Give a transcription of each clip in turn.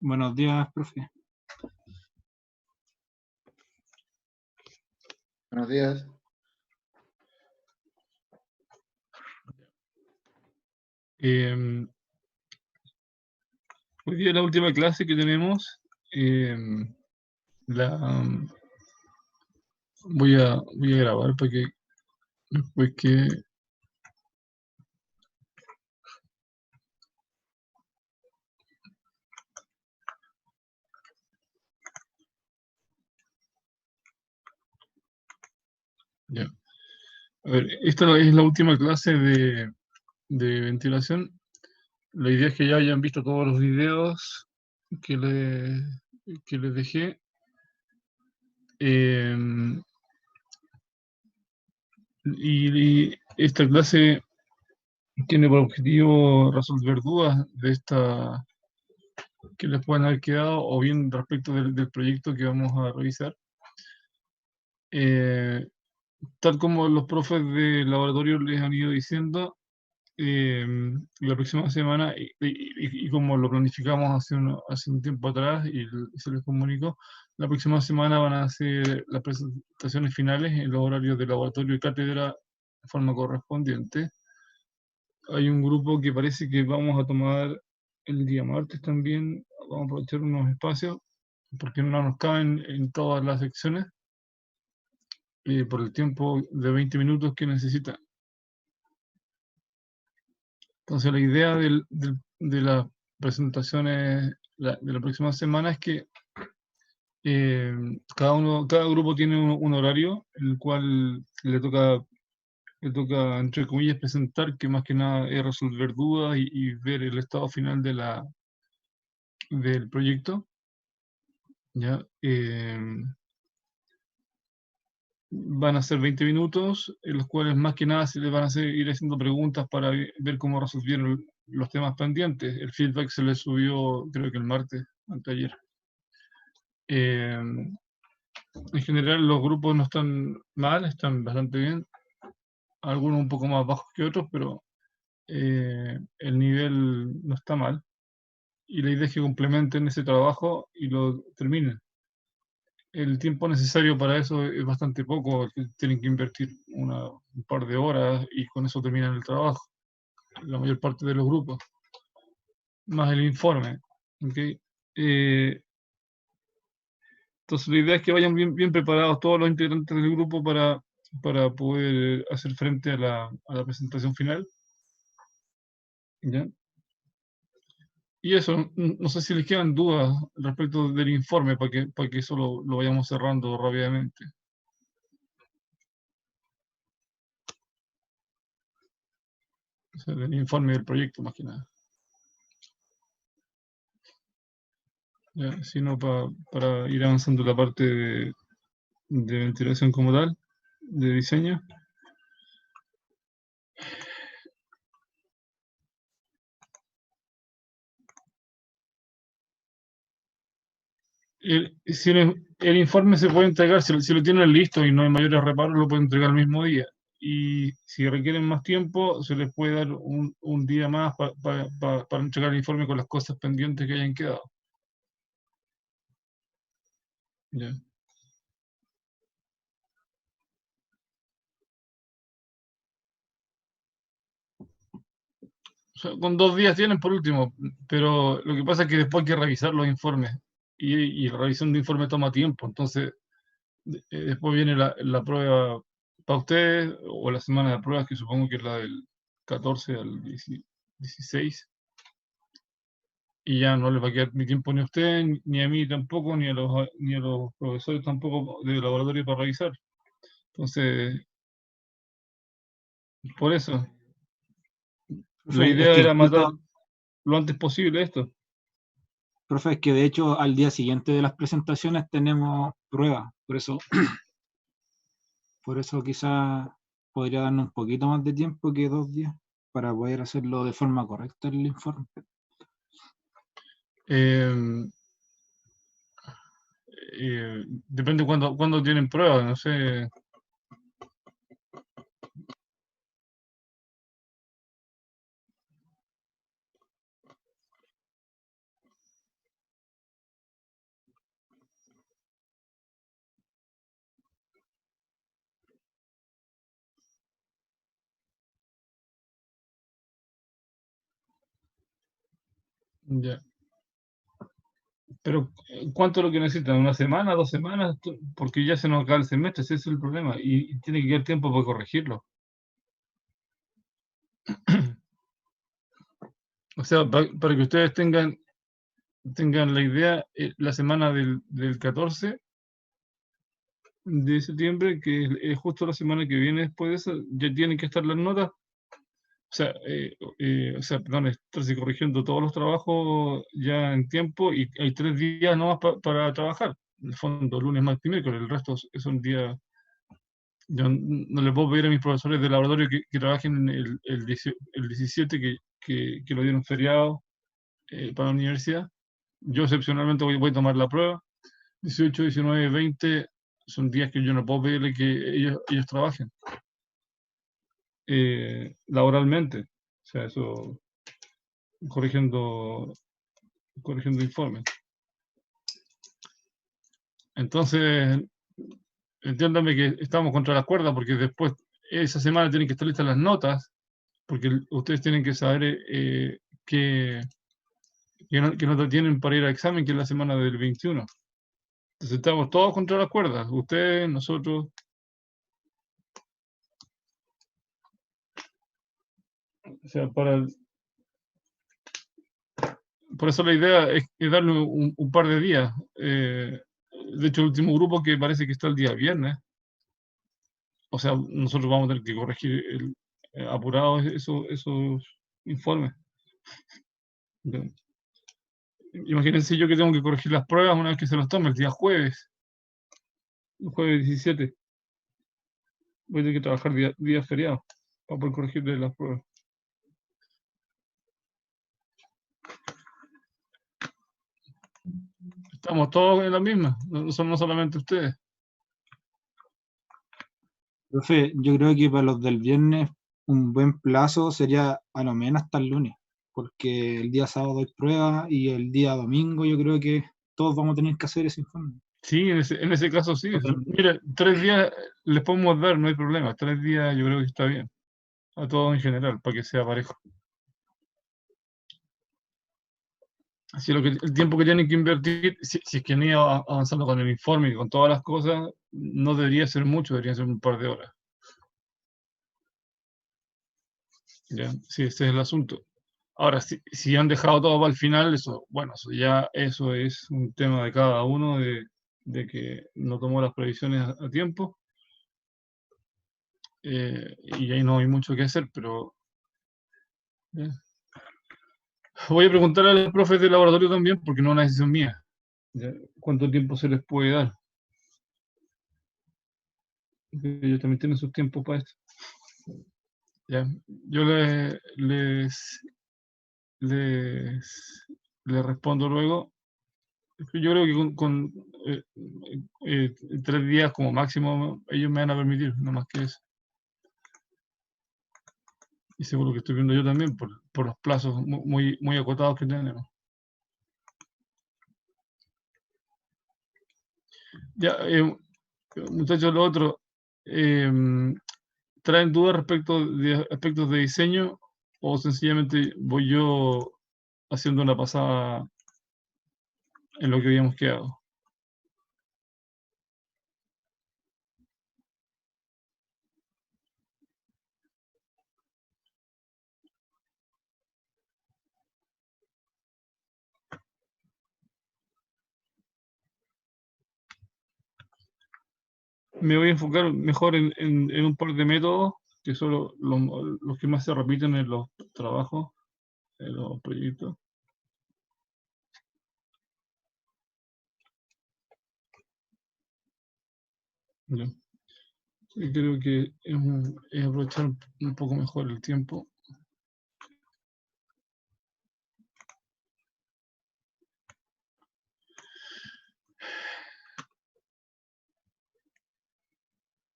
Buenos días, profe. Buenos días. Hoy día la última clase que tenemos, voy a grabar para que después que ya. A ver, esta es la última clase de ventilación. La idea es que ya hayan visto todos los videos que les dejé. Y esta clase tiene por objetivo resolver dudas de esta que les puedan haber quedado, o bien respecto del proyecto que vamos a revisar. Tal como los profes del laboratorio les han ido diciendo, la próxima semana, y como lo planificamos hace un tiempo atrás y se les comunicó, la próxima semana van a hacer las presentaciones finales en los horarios de laboratorio y cátedra de forma correspondiente. Hay un grupo que parece que vamos a tomar el día martes también, vamos a aprovechar unos espacios, porque no nos caben en todas las secciones, por el tiempo de 20 minutos que necesitan. Entonces la idea de las presentaciones de la próxima semana es que cada grupo tiene un horario, en el cual le toca, entre comillas, presentar, que más que nada es resolver dudas y ver el estado final del proyecto. ¿Ya? Van a ser 20 minutos, en los cuales más que nada se les van a ir haciendo preguntas para ver cómo resolvieron los temas pendientes. El feedback se les subió, creo que el martes, anteayer. En general los grupos no están mal, están bastante bien. Algunos un poco más bajos que otros, pero el nivel no está mal. Y la idea es que complementen ese trabajo y lo terminen. El tiempo necesario para eso es bastante poco, tienen que invertir un par de horas y con eso terminan el trabajo, la mayor parte de los grupos, más el informe. ¿Okay? Entonces la idea es que vayan bien preparados todos los integrantes del grupo para poder hacer frente a la presentación final. ¿Ya? Y eso, no sé si les quedan dudas respecto del informe para que eso lo vayamos cerrando rápidamente. O sea, el informe del proyecto, más que nada. Ya, sino para ir avanzando la parte de ventilación como tal, de diseño. El informe se puede entregar, si lo tienen listo y no hay mayores reparos, lo pueden entregar el mismo día. Y si requieren más tiempo, se les puede dar un día más para entregar el informe con las cosas pendientes que hayan quedado. Ya. O sea, con 2 días tienen por último, pero lo que pasa es que después hay que revisar los informes y la revisión de informe toma tiempo, entonces después viene la prueba para ustedes, o la semana de pruebas, que supongo que es la del 14 al 16, y ya no les va a quedar ni tiempo ni a ustedes, ni a mí tampoco, ni a los profesores tampoco de laboratorio para revisar. Entonces, por eso, la Profe, idea era matar lo antes posible esto. profe, es que de hecho al día siguiente de las presentaciones tenemos pruebas, por eso quizás podría darnos un poquito más de tiempo que 2 días para poder hacerlo de forma correcta el informe. Depende cuándo tienen pruebas, no sé. Ya. Pero, ¿cuánto es lo que necesitan? ¿Una semana, 2 semanas? Porque ya se nos acaba el semestre, ese es el problema. Y tiene que quedar tiempo para corregirlo. O sea, para que ustedes tengan la idea, la semana del 14 de septiembre, que es justo la semana que viene después de eso, ya tienen que estar las notas. Perdón, estarse corrigiendo todos los trabajos ya en tiempo y hay 3 días nomás para trabajar. En el fondo, lunes, martes y miércoles, el resto son días. Yo no le puedo pedir a mis profesores de laboratorio que trabajen el 17, que lo dieron feriado para la universidad. Yo excepcionalmente voy a tomar la prueba. 18, 19, 20 son días que yo no puedo pedirle que ellos trabajen laboralmente. O sea, eso corrigiendo informes. Entonces, entiéndame que estamos contra las cuerdas porque después esa semana tienen que estar listas las notas, porque ustedes tienen que saber qué nota tienen para ir a examen, que es la semana del 21. Entonces estamos todos contra las cuerdas, ustedes, nosotros. O sea, por eso la idea es darle un par de días. De hecho, el último grupo que parece que está el día viernes. O sea, nosotros vamos a tener que corregir apurados esos informes. Imagínense yo que tengo que corregir las pruebas una vez que se las tome el día jueves. El jueves 17. Voy a tener que trabajar días feriados para poder corregirle las pruebas. Estamos todos en la misma, no solamente ustedes. Profe, yo creo que para los del viernes un buen plazo sería a lo menos hasta el lunes, porque el día sábado hay prueba y el día domingo yo creo que todos vamos a tener que hacer ese informe. Sí, en ese caso sí. Totalmente. Mira, 3 días les podemos dar, no hay problema. 3 días yo creo que está bien. A todos en general, para que sea parejo. Así el tiempo que tienen que invertir, si es que han ido avanzando con el informe y con todas las cosas, no debería ser mucho, debería ser un par de horas. ¿Ya? Sí, ese es el asunto. Ahora, si han dejado todo para el final, eso es un tema de cada uno, de que no tomó las previsiones a tiempo, y ahí no hay mucho que hacer, pero ¿ya? Voy a preguntarle a los profes del laboratorio también, porque no es una decisión mía. ¿Ya? ¿Cuánto tiempo se les puede dar? Porque ellos también tienen sus tiempos para esto. ¿Ya? Yo les respondo luego. Yo creo que con 3 días como máximo ellos me van a permitir, no más que eso. Y seguro que estoy viendo yo también por los plazos muy, muy acotados que tenemos. Ya, muchachos, lo otro, ¿traen dudas respecto de aspectos de diseño o sencillamente voy yo haciendo una pasada en lo que habíamos quedado? Me voy a enfocar mejor en un par de métodos que son los que más se repiten en los trabajos, en los proyectos. Ya. Sí, creo que es aprovechar un poco mejor el tiempo.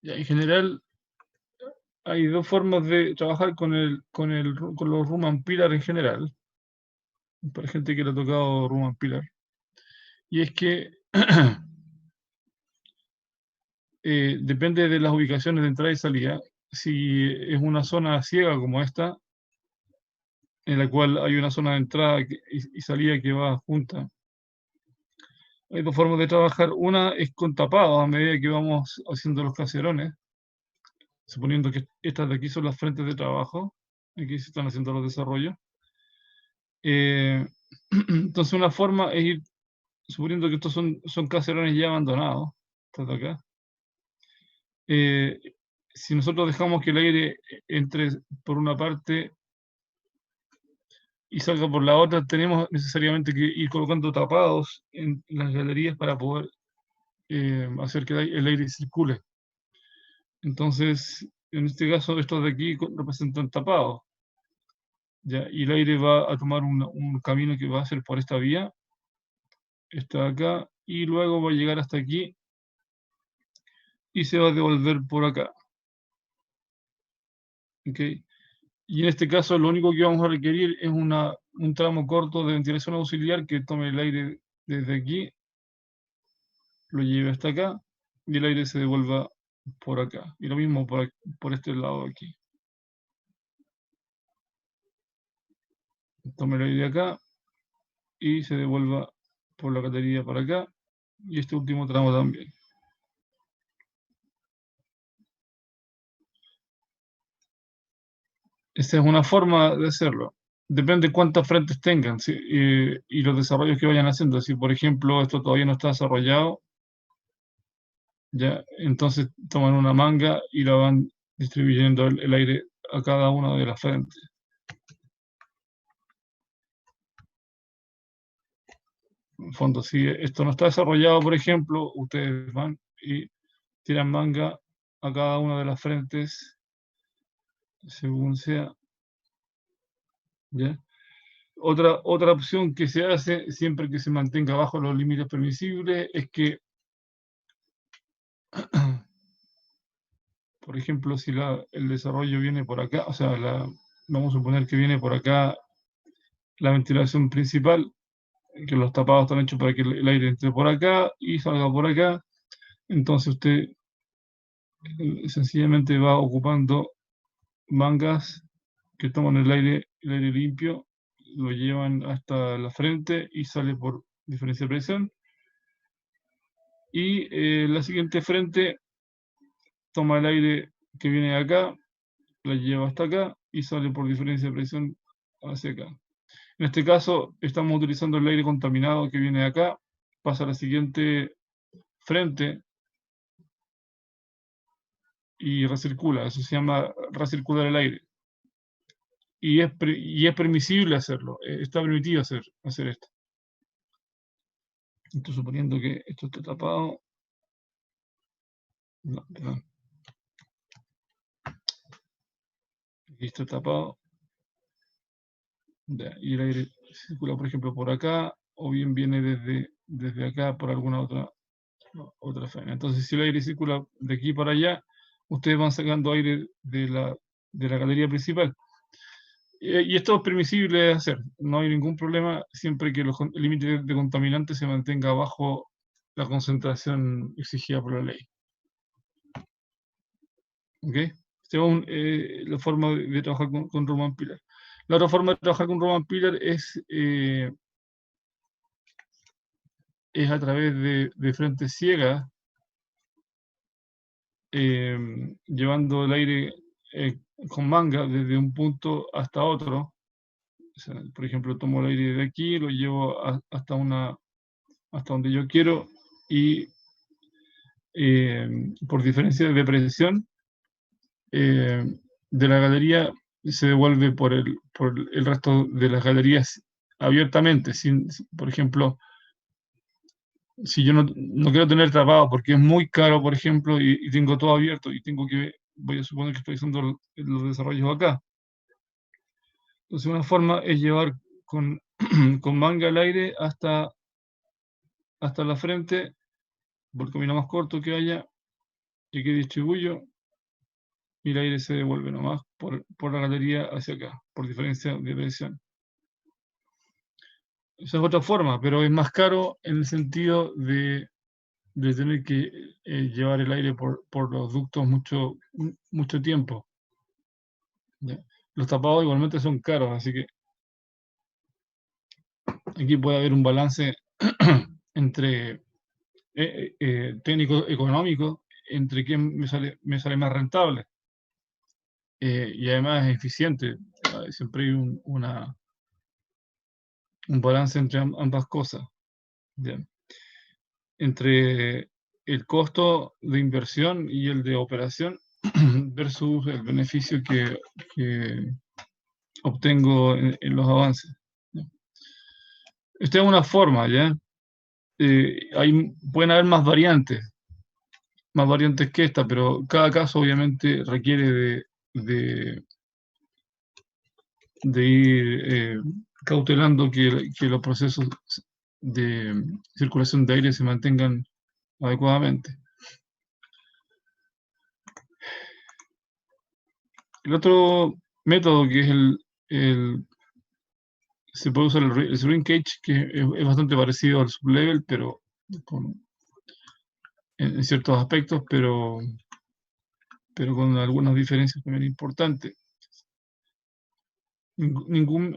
Ya, en general, hay dos formas de trabajar con los Roman Pillar en general, para gente que le ha tocado Roman Pillar. Y es que depende de las ubicaciones de entrada y salida. Si es una zona ciega como esta, en la cual hay una zona de entrada y salida que va junta. Hay dos formas de trabajar. Una es con tapados a medida que vamos haciendo los caserones, suponiendo que estas de aquí son las frentes de trabajo, aquí se están haciendo los desarrollos. Entonces una forma es ir, suponiendo que estos son caserones ya abandonados, estos de acá. Si nosotros dejamos que el aire entre por una parte y salga por la otra, tenemos necesariamente que ir colocando tapados en las galerías para poder hacer que el aire circule. Entonces, en este caso, estos de aquí representan tapados. ¿Ya? Y el aire va a tomar un camino que va a ser por esta vía, esta de acá, y luego va a llegar hasta aquí y se va a devolver por acá. ¿Okay? Y en este caso lo único que vamos a requerir es un tramo corto de ventilación auxiliar que tome el aire desde aquí, lo lleve hasta acá y el aire se devuelva por acá. Y lo mismo por este lado de aquí. Tome el aire de acá y se devuelva por la categoría para acá y este último tramo también. Esta es una forma de hacerlo. Depende cuántas frentes tengan y los desarrollos que vayan haciendo. Si, por ejemplo, esto todavía no está desarrollado, ya, entonces toman una manga y la van distribuyendo el aire a cada una de las frentes. En fondo, si esto no está desarrollado, por ejemplo, ustedes van y tiran manga a cada una de las frentes, según sea. ¿Ya? Otra opción que se hace, siempre que se mantenga bajo los límites permisibles, es que, por ejemplo, si el desarrollo viene por acá, o sea, vamos a suponer que viene por acá la ventilación principal, que los tapados están hechos para que el aire entre por acá y salga por acá, entonces usted sencillamente va ocupando mangas que toman el aire limpio, lo llevan hasta la frente y sale por diferencia de presión. Y la siguiente frente toma el aire que viene de acá, la lleva hasta acá y sale por diferencia de presión hacia acá. En este caso, estamos utilizando el aire contaminado que viene de acá, pasa a la siguiente frente y recircula. Eso se llama recircular el aire. Y es permisible hacerlo, está permitido hacer esto. Estoy suponiendo que esto está tapado. No, perdón. Aquí está tapado. Y el aire circula, por ejemplo, por acá, o bien viene desde acá por alguna otra faena. Entonces, si el aire circula de aquí para allá, ustedes van sacando aire de la galería principal. Y esto es permisible de hacer, no hay ningún problema siempre que el límite de contaminantes se mantenga bajo la concentración exigida por la ley. ¿Ok? Esta es la forma de trabajar con Roman Pillar. La otra forma de trabajar con Roman Pillar es a través de frentes ciegas, llevando el aire con manga desde un punto hasta otro. O sea, por ejemplo, tomo el aire de aquí, lo llevo hasta donde yo quiero y por diferencia de presión de la galería se devuelve por el resto de las galerías abiertamente. Por ejemplo, si yo no quiero tener tapado porque es muy caro, por ejemplo, y tengo todo abierto y voy a suponer que estoy haciendo los desarrollos acá. Entonces una forma es llevar con manga el aire hasta la frente, por el camino más corto que haya, y que distribuyo, y el aire se devuelve nomás por la galería hacia acá, por diferencia de presión. Esa es otra forma, pero es más caro en el sentido de tener que llevar el aire por los ductos mucho tiempo. ¿Ya? Los tapados igualmente son caros, así que aquí puede haber un balance entre técnico económico, entre quién me sale más rentable. Y además es eficiente. Siempre hay un balance entre ambas cosas. Bien. Entre el costo de inversión y el de operación versus el beneficio que obtengo en los avances. Esta es una forma, ¿ya? Pueden haber más variantes que esta, pero cada caso obviamente requiere de ir cautelando que los procesos de circulación de aire se mantengan adecuadamente. El otro método que es se puede usar el shrinkage, que es bastante parecido al sublevel, pero en ciertos aspectos, pero con algunas diferencias también importantes. Ningún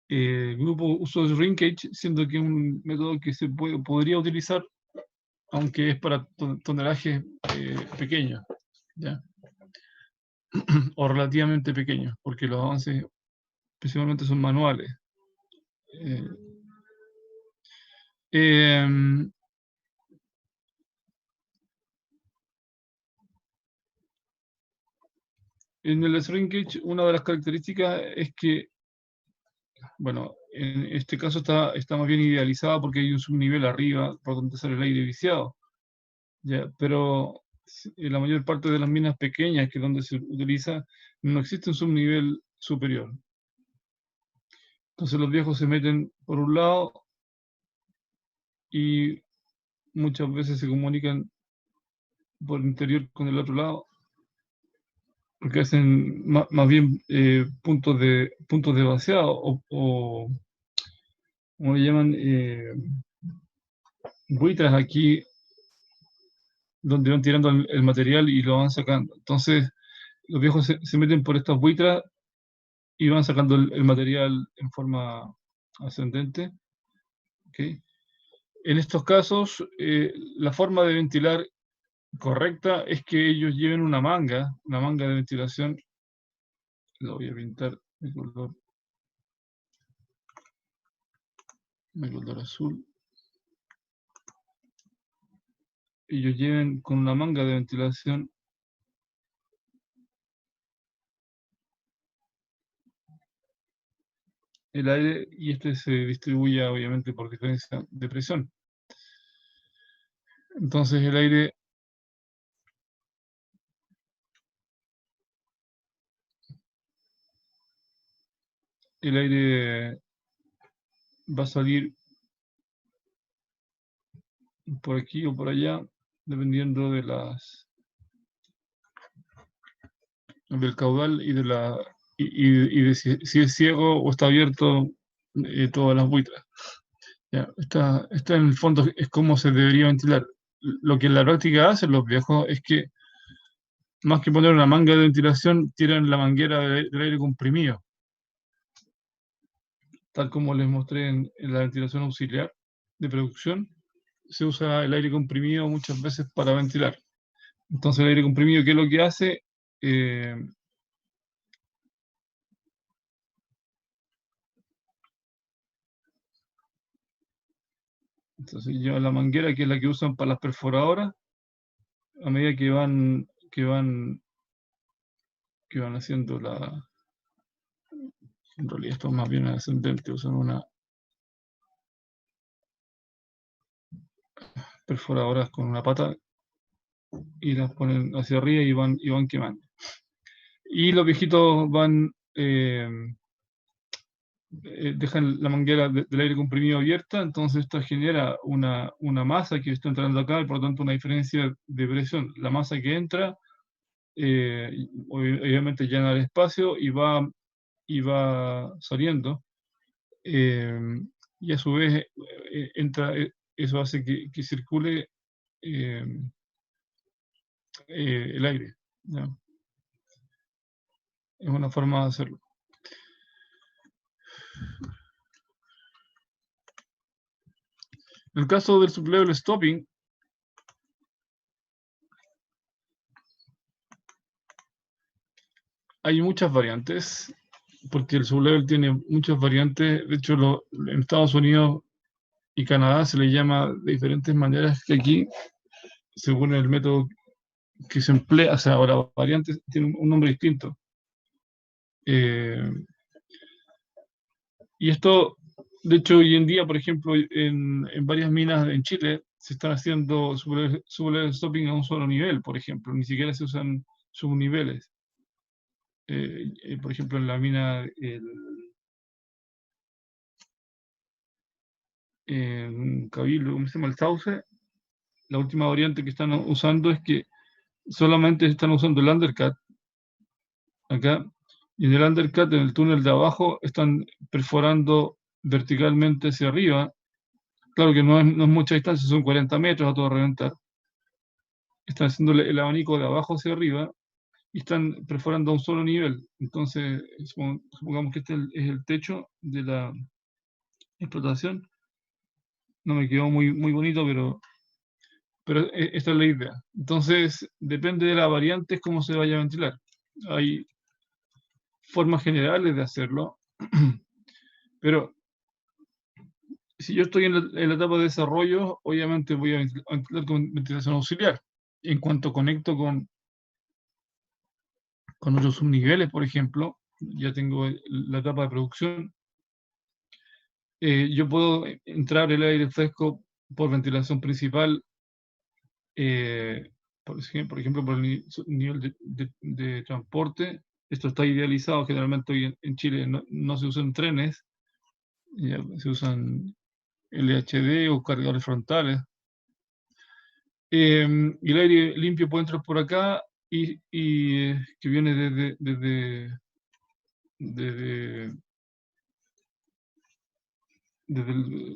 grupo usa shrinkage, siendo que es un método que se podría utilizar, aunque es para tonelajes pequeños, ¿ya? O relativamente pequeños, porque los avances principalmente son manuales. En el shrinkage, una de las características es que, bueno, en este caso está más bien idealizada porque hay un subnivel arriba por donde sale el aire viciado, ¿ya? Pero en la mayor parte de las minas pequeñas, que es donde se utiliza, no existe un subnivel superior. Entonces los viejos se meten por un lado y muchas veces se comunican por el interior con el otro lado, porque hacen más bien puntos de vaciado o como le llaman, buitras aquí, donde van tirando el material y lo van sacando. Entonces los viejos se meten por estas buitras y van sacando el material en forma ascendente. ¿Okay? En estos casos, la forma de ventilar correcta es que ellos lleven una manga de ventilación. Lo voy a pintar de color azul. Ellos lleven con una manga de ventilación el aire, y este se distribuye obviamente por diferencia de presión. Entonces el aire va a salir por aquí o por allá, dependiendo del caudal y de si es ciego o está abierto todas las buitras. Ya, esta en el fondo es como se debería ventilar. Lo que en la práctica hacen los viejos es que, más que poner una manga de ventilación, tiran la manguera del aire comprimido, tal como les mostré en la ventilación auxiliar de producción. Se usa el aire comprimido muchas veces para ventilar. Entonces el aire comprimido, ¿qué es lo que hace? Entonces lleva la manguera, que es la que usan para las perforadoras, a medida que van haciendo en realidad esto es más bien ascendente, usan una perforadoras con una pata y las ponen hacia arriba y van quemando. Y los viejitos dejan la manguera del aire comprimido abierta, entonces esto genera una masa que está entrando acá y por lo tanto una diferencia de presión. La masa que entra, obviamente llena el espacio y va saliendo, y a su vez eso hace que circule el aire, ¿ya? Es una forma de hacerlo. el caso del sublevel stopping, hay muchas variantes, porque el sublevel tiene muchas variantes. De hecho, en Estados Unidos y Canadá se le llama de diferentes maneras que aquí, según el método que se emplea, o sea, ahora variantes tienen un nombre distinto. Y esto, de hecho, hoy en día, por ejemplo, en varias minas en Chile se están haciendo sublevel stopping a un solo nivel, por ejemplo, ni siquiera se usan subniveles. Por ejemplo, en la mina en Cabildo, ¿cómo se llama? El Sauce, la última variante que están usando es que solamente están usando el undercut acá, y en el undercut, en el túnel de abajo, están perforando verticalmente hacia arriba. Claro que no es mucha distancia, son 40 metros a todo reventar. Están haciendo el abanico de abajo hacia arriba y están perforando a un solo nivel. Entonces, supongamos que este es el techo de la explotación. No me quedó muy bonito, pero esta es la idea. Entonces, depende de la variante, es cómo se vaya a ventilar. Hay formas generales de hacerlo, pero si yo estoy en la etapa de desarrollo, obviamente voy a ventilar con ventilación auxiliar. En cuanto conecto con otros subniveles, por ejemplo, ya tengo la etapa de producción, yo puedo entrar el aire fresco por ventilación principal, por ejemplo, por el nivel de transporte. Esto está idealizado, generalmente hoy en Chile no se usan trenes, se usan LHD o cargadores frontales. Y el aire limpio puede entrar por acá y que viene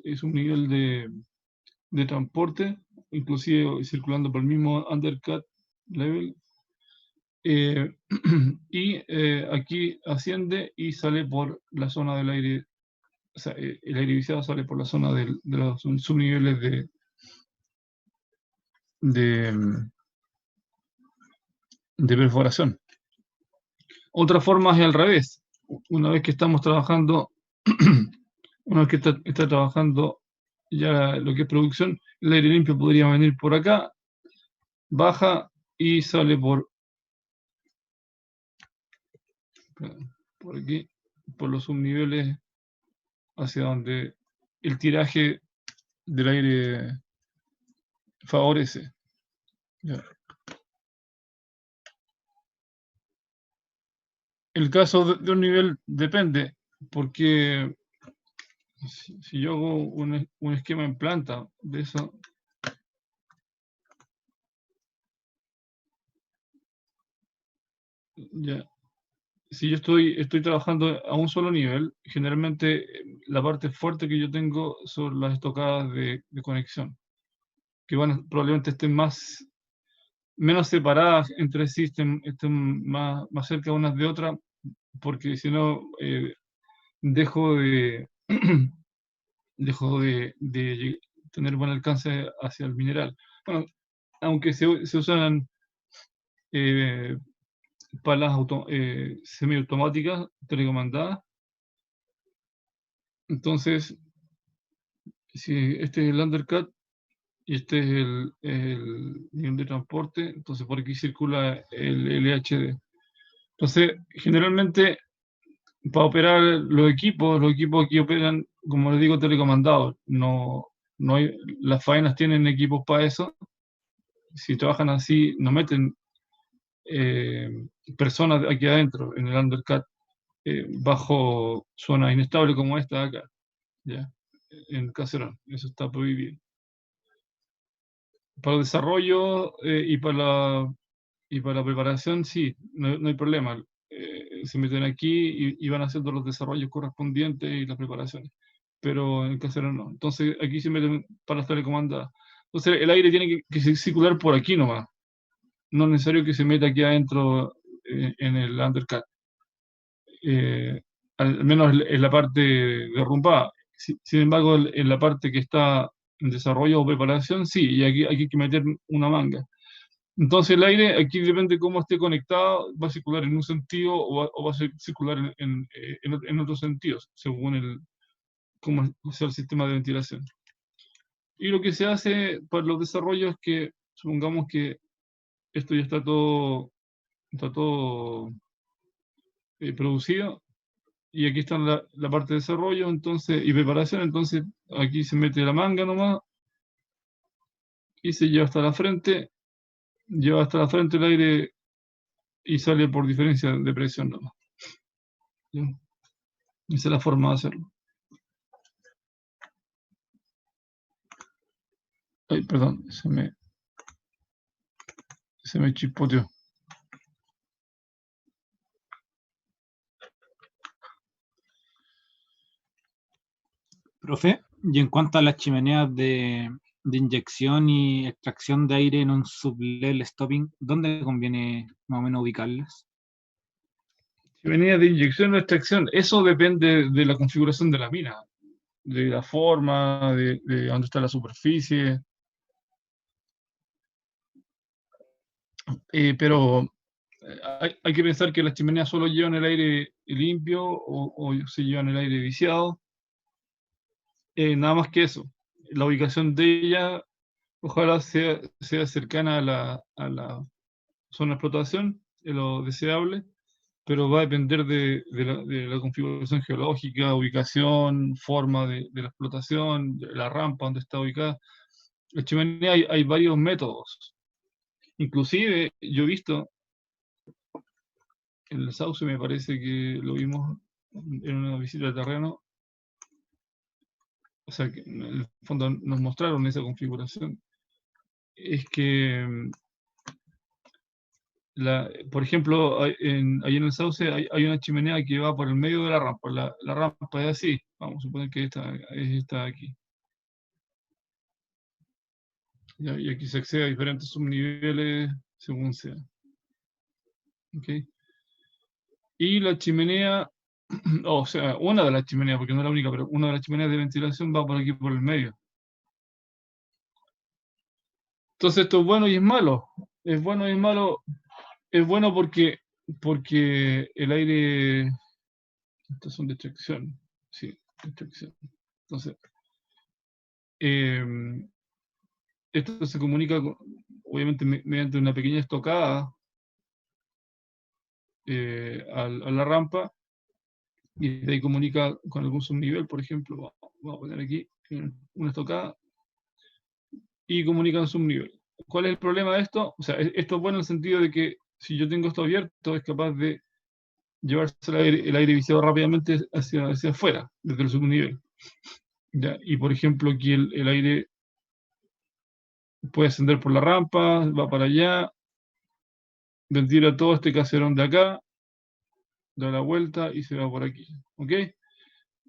es un nivel de transporte, inclusive circulando por el mismo undercut level. Y aquí asciende y sale por la zona del aire, o sea, el aire viciado sale por la zona de los subniveles de perforación. Otra forma es al revés. Una vez que estamos trabajando, una vez que está trabajando ya lo que es producción, el aire limpio podría venir por acá, baja y sale por aquí, por los subniveles hacia donde el tiraje del aire favorece. Ya. El caso de un nivel depende, porque si yo hago un esquema en planta de eso, ya. Si yo estoy trabajando a un solo nivel, generalmente la parte fuerte que yo tengo son las estocadas de conexión, que probablemente estén menos separadas entre sí, estén más cerca unas de otras, porque si no, dejo de, dejo de tener buen alcance hacia el mineral. Bueno, aunque se usan palas semiautomáticas telecomandadas, entonces, si este es el undercut y este es el nivel de transporte, entonces por aquí circula el LHD. Entonces, generalmente, para operar los equipos aquí operan, como les digo, telecomandados. No hay, las faenas tienen equipos para eso. Si trabajan así, no meten personas aquí adentro, en el undercut, bajo zona inestable como esta de acá, ¿ya? En Caserón. Eso está prohibido. Para el desarrollo y para la preparación, sí, no hay problema. Se meten aquí y van haciendo los desarrollos correspondientes y las preparaciones. Pero en Caserón no. Entonces aquí se meten para las telecomandadas. Entonces el aire tiene que circular por aquí nomás. No es necesario que se meta aquí adentro en el undercut. Al menos en la parte derrumbada. Sin embargo, en la parte que está desarrollo o preparación, sí, y aquí hay que meter una manga. Entonces el aire, aquí depende de cómo esté conectado, va a circular en un sentido o va a circular en otros sentidos, según cómo sea el sistema de ventilación. Y lo que se hace para los desarrollos es que, supongamos que esto ya está todo producido, y aquí está la parte de desarrollo entonces, y preparación, entonces aquí se mete la manga nomás, y se lleva hasta la frente el aire y sale por diferencia de presión nomás. ¿Ya? Esa es la forma de hacerlo. Ay, perdón, se me chispoteó. Profe, y en cuanto a las chimeneas de inyección y extracción de aire en un sublevel stopping, ¿dónde conviene más o menos ubicarlas? Si venía de inyección o extracción, eso depende de la configuración de la mina, de la forma, de dónde está la superficie. Pero hay que pensar que las chimeneas solo llevan el aire limpio o se llevan el aire viciado. Nada más que eso. La ubicación de ella, ojalá sea cercana a la zona de explotación, es lo deseable, pero va a depender de la configuración geológica, ubicación, forma de la explotación, de la rampa donde está ubicada. La chimenea hay varios métodos. Inclusive, yo he visto en el Sauce, me parece que lo vimos en una visita de terreno, o sea, que en el fondo nos mostraron esa configuración, es que, por ejemplo, ahí en el Sauce hay una chimenea que va por el medio de la rampa. La rampa es así, vamos a suponer que esta es esta de aquí. Y aquí se accede a diferentes subniveles según sea. ¿Okay? Y la chimenea, o sea, una de las chimeneas, porque no es la única, pero una de las chimeneas de ventilación va por aquí por el medio. Entonces esto es bueno y es malo. Es bueno y es malo. Es bueno porque el aire. Estos son de extracción. Sí, de extracción. Entonces, esto se comunica, obviamente, mediante una pequeña estocada a la rampa, y de ahí comunica con algún subnivel, por ejemplo. Vamos a poner aquí una estocada y comunica en subnivel. ¿Cuál es el problema de esto? O sea, esto es bueno en el sentido de que si yo tengo esto abierto, es capaz de llevarse el aire viciado rápidamente hacia afuera, desde el subnivel. ¿Ya? Y por ejemplo, aquí el aire puede ascender por la rampa, va para allá, ventila todo este caserón de acá, da la vuelta y se va por aquí. ¿Ok?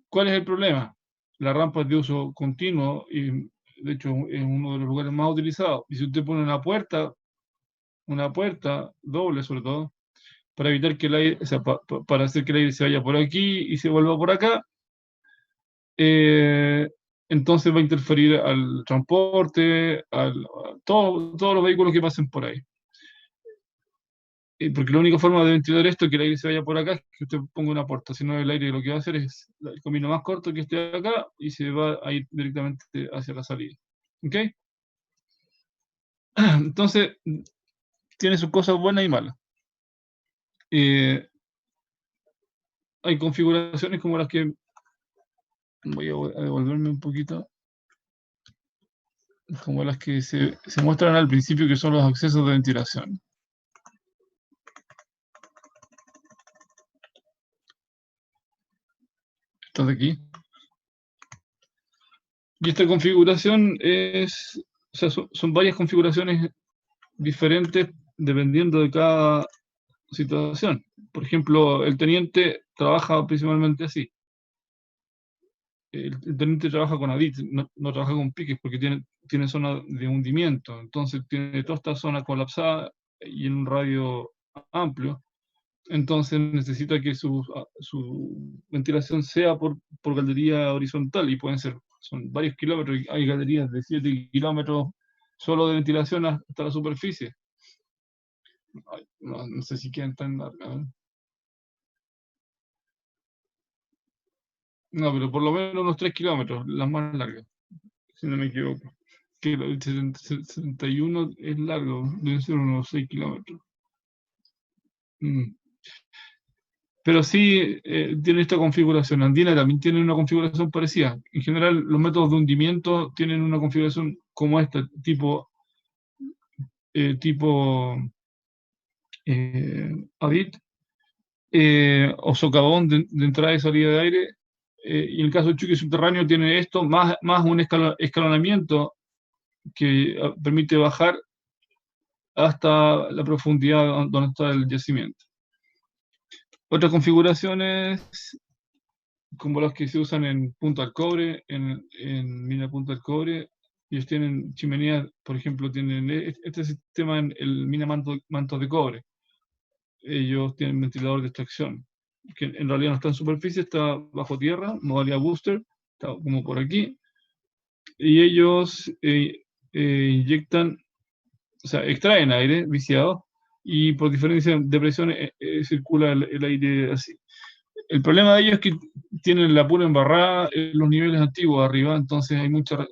¿Cuál es el problema? La rampa es de uso continuo y de hecho es uno de los lugares más utilizados. Y si usted pone una puerta doble sobre todo, para evitar que el aire, o sea, para hacer que el aire se vaya por aquí y se vuelva por acá, entonces va a interferir al transporte, a todos los vehículos que pasen por ahí. Porque la única forma de ventilar esto, que el aire se vaya por acá, es que usted ponga una puerta. Si no, el aire lo que va a hacer es el camino más corto que esté acá y se va a ir directamente hacia la salida. ¿Ok? Entonces, tiene sus cosas buenas y malas. Hay configuraciones como las que voy a devolverme un poquito, como las que se muestran al principio, que son los accesos de ventilación. Estas de aquí. Y esta configuración o sea, son varias configuraciones diferentes dependiendo de cada situación. Por ejemplo, el teniente trabaja principalmente así. El teniente trabaja con ADIT, no trabaja con piques porque tiene zona de hundimiento. Entonces tiene toda esta zona colapsada y en un radio amplio. Entonces necesita que su ventilación sea por caldería horizontal, y pueden ser son varios kilómetros, hay galerías de 7 kilómetros solo de ventilación hasta la superficie. Ay, no sé si quieren tan larga, ¿eh? No, pero por lo menos unos 3 kilómetros, las más largas, si no me equivoco. Que el 71 es largo, deben ser unos 6 kilómetros. Mm. Pero sí tiene esta configuración. Andina también tiene una configuración parecida. En general, los métodos de hundimiento tienen una configuración como esta, tipo ADIT, o socavón de entrada y salida de aire. Y en el caso del Chucky subterráneo tiene esto, más un escalonamiento que permite bajar hasta la profundidad donde está el yacimiento. Otras configuraciones, como las que se usan en Punta del Cobre, en Mina Punta del Cobre, ellos tienen chimeneas, por ejemplo, tienen este sistema en el Mina Mantos de Cobre. Ellos tienen ventilador de extracción, que en realidad no está en superficie, está bajo tierra, modalidad booster, está como por aquí, y ellos inyectan, o sea, extraen aire viciado, y por diferencia de presión circula el aire así. El problema de ellos es que tienen la pura embarrada en los niveles antiguos arriba, entonces hay mucha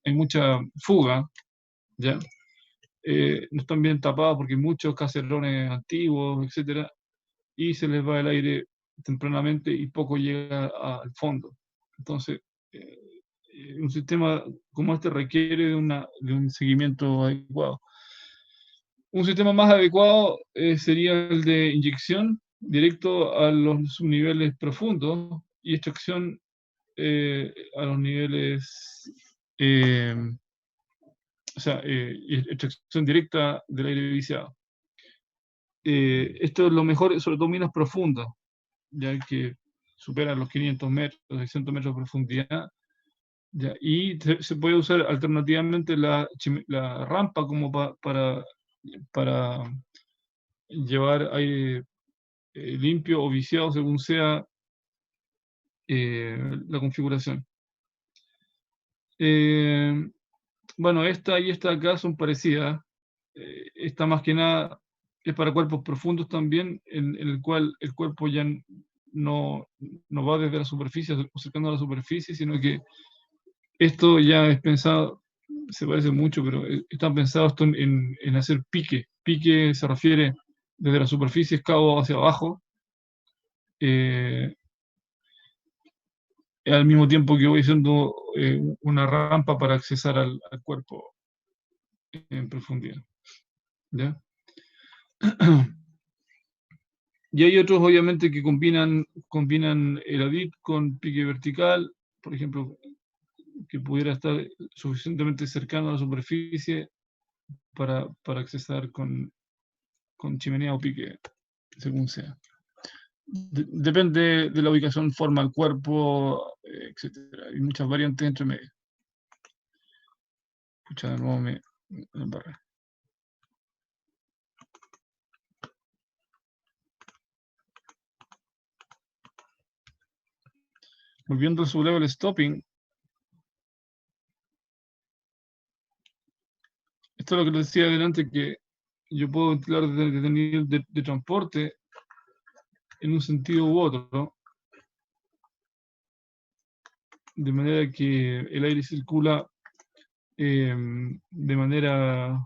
hay mucha fuga, ¿ya? No están bien tapados porque hay muchos caserones antiguos, etcétera, y se les va el aire tempranamente y poco llega al fondo. Entonces, un sistema como este requiere de un seguimiento adecuado. Un sistema más adecuado sería el de inyección directo a los subniveles profundos y extracción a los niveles, o sea, extracción directa del aire viciado. Esto es lo mejor, sobre todo minas profundas, ya que superan los 500 metros, 600 metros de profundidad. Ya, y se puede usar alternativamente la rampa como para llevar aire limpio o viciado según sea la configuración. Bueno, esta y esta acá son parecidas. Esta más que nada es para cuerpos profundos también, en el cual el cuerpo ya no va desde la superficie o cercano a la superficie, sino que esto ya es pensado, se parece mucho, pero está pensado esto en hacer pique. Pique se refiere desde la superficie, escavo hacia abajo, al mismo tiempo que voy haciendo una rampa para accesar al cuerpo en profundidad. ¿Ya? Y hay otros, obviamente, que combinan el ADIT con pique vertical, por ejemplo, que pudiera estar suficientemente cercano a la superficie para accesar con chimenea o pique, según sea. Depende de la ubicación, forma del cuerpo, etc. Hay muchas variantes entre medio. Escucha, de nuevo me embarré. Volviendo al sublevel stopping, esto es lo que les decía adelante, que yo puedo ventilar desde el nivel de transporte en un sentido u otro, de manera que el aire circula de manera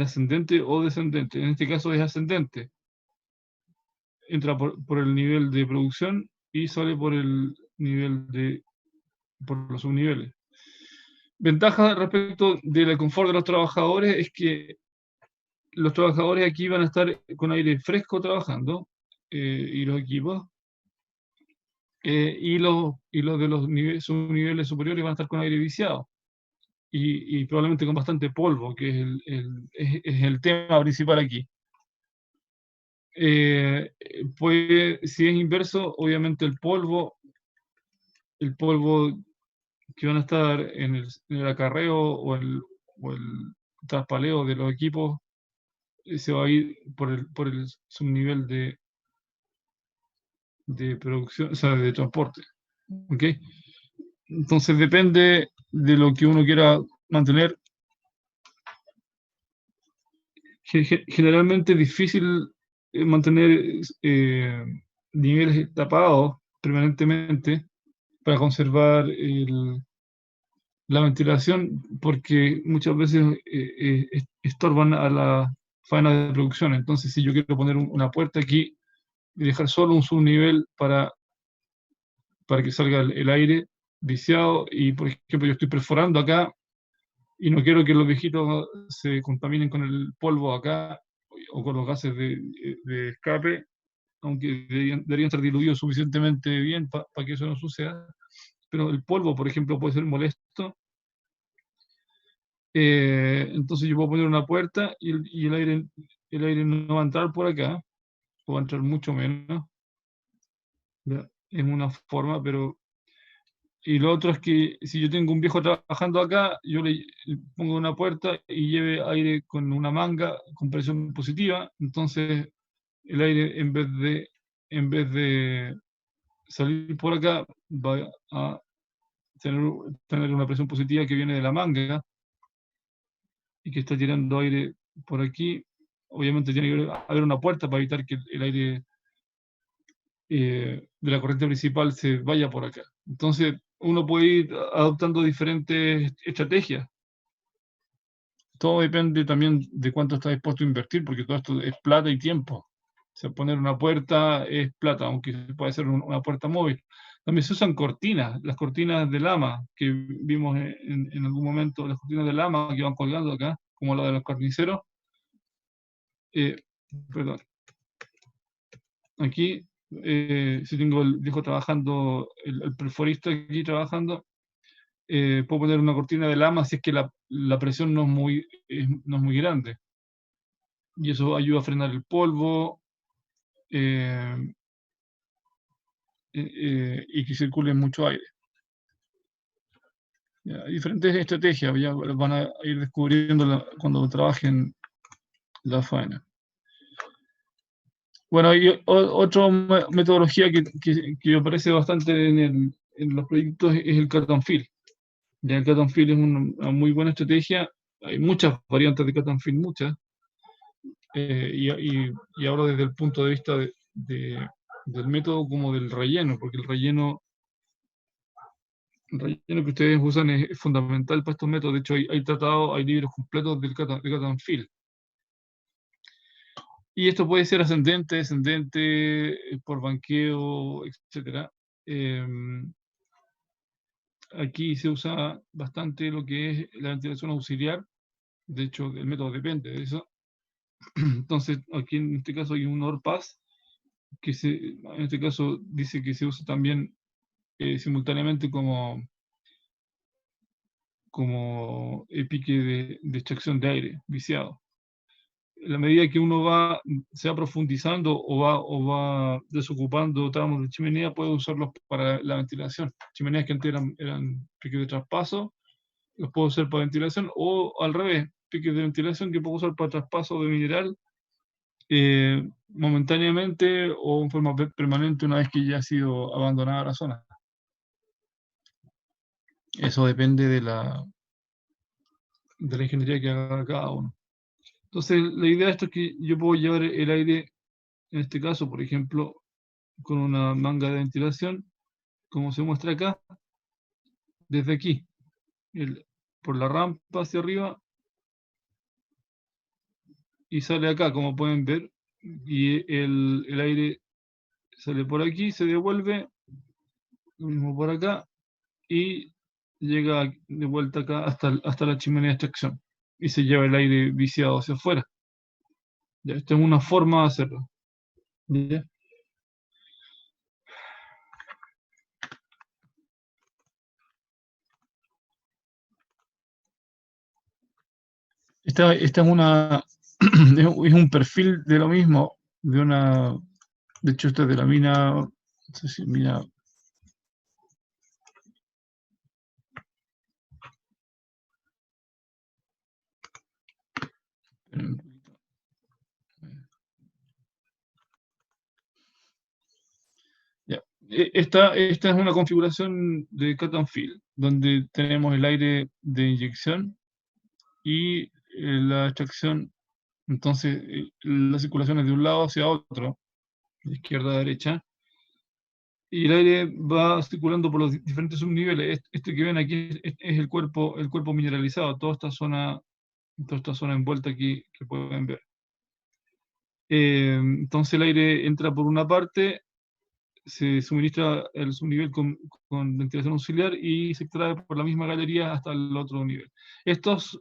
ascendente o descendente. En este caso es ascendente. Entra por el nivel de producción y sale por el nivel por los subniveles. Ventaja respecto del confort de los trabajadores es que los trabajadores aquí van a estar con aire fresco trabajando, y los equipos, y los de los subniveles superiores van a estar con aire viciado y probablemente con bastante polvo, que es el tema principal aquí. Si es inverso, obviamente el polvo que van a estar en el acarreo o el traspaleo de los equipos se va a ir por el subnivel de producción, o sea, de transporte. ¿Ok? Entonces depende de lo que uno quiera mantener. Generalmente es difícil mantener niveles tapados permanentemente para conservar la ventilación, porque muchas veces estorban a la faena de producción. Entonces, si yo quiero poner una puerta aquí y dejar solo un subnivel para que salga el aire viciado, y por ejemplo yo estoy perforando acá y no quiero que los viejitos se contaminen con el polvo acá o con los gases de escape, aunque deberían estar diluidos suficientemente bien para que eso no suceda. Pero el polvo, por ejemplo, puede ser molesto. Entonces yo puedo poner una puerta y el aire no va a entrar por acá, o va a entrar mucho menos. ¿Ya? Es una forma, pero... Y lo otro es que si yo tengo un viejo trabajando acá, yo le pongo una puerta y lleve aire con una manga con presión positiva, entonces el aire en vez de salir por acá va a tener una presión positiva que viene de la manga y que está tirando aire por aquí. Obviamente tiene que haber una puerta para evitar que el aire de la corriente principal se vaya por acá. Entonces uno puede ir adoptando diferentes estrategias. Todo depende también de cuánto está dispuesto a invertir, porque todo esto es plata y tiempo. O sea, poner una puerta es plata, aunque puede ser una puerta móvil. También se usan cortinas, las cortinas de lama que vimos en algún momento, las cortinas de lama que van colgando acá, como la de los carniceros. Eh, Perdón. Aquí, si tengo el viejo trabajando, el perforista aquí trabajando, puedo poner una cortina de lama si es que la presión no es muy grande. Y eso ayuda a frenar el polvo eh, y que circule mucho aire. Ya, diferentes estrategias ya van a ir descubriendo cuando trabajen la faena. Bueno, y otra metodología que me parece bastante en los proyectos es el cut and fill. Ya el cut and fill es una muy buena estrategia. Hay muchas variantes de cut and fill, muchas. Y ahora desde el punto de vista del método como del relleno, porque el relleno que ustedes usan es fundamental para estos métodos. De hecho, hay tratados, hay libros completos del cut and fill. Y esto puede ser ascendente, descendente, por banqueo, etc. Aquí se usa bastante lo que es la ventilación auxiliar. De hecho, el método depende de eso. Entonces, aquí en este caso hay un ORPAS, en este caso dice que se usa también simultáneamente como pique de extracción de aire viciado. En la medida que uno se va profundizando o va desocupando tramos de chimenea, puede usarlos para la ventilación. Chimeneas que antes eran piques de traspaso, los puedo usar para ventilación, o al revés, piques de ventilación que puedo usar para traspaso de mineral momentáneamente o en forma permanente una vez que ya ha sido abandonada la zona. Eso depende de la ingeniería que haga cada uno. Entonces, la idea de esto es que yo puedo llevar el aire, en este caso, por ejemplo, con una manga de ventilación, como se muestra acá, desde aquí, por la rampa hacia arriba, y sale acá, como pueden ver, y el aire sale por aquí, se devuelve, lo mismo por acá, y llega de vuelta acá hasta la chimenea de extracción, y se lleva el aire viciado hacia afuera. ¿Ya? Esta es una forma de hacerlo. ¿Ya? Esta es es un perfil de lo mismo, de hecho esta es de la mina, no sé si mina, Esta es una configuración de cut and fill, donde tenemos el aire de inyección y la extracción. Entonces, la circulación es de un lado hacia otro, de izquierda a derecha, y el aire va circulando por los diferentes subniveles. Este que ven aquí es el cuerpo mineralizado, toda esta zona envuelta aquí que pueden ver. Entonces el aire entra por una parte, se suministra el subnivel con ventilación auxiliar y se extrae por la misma galería hasta el otro nivel. Estos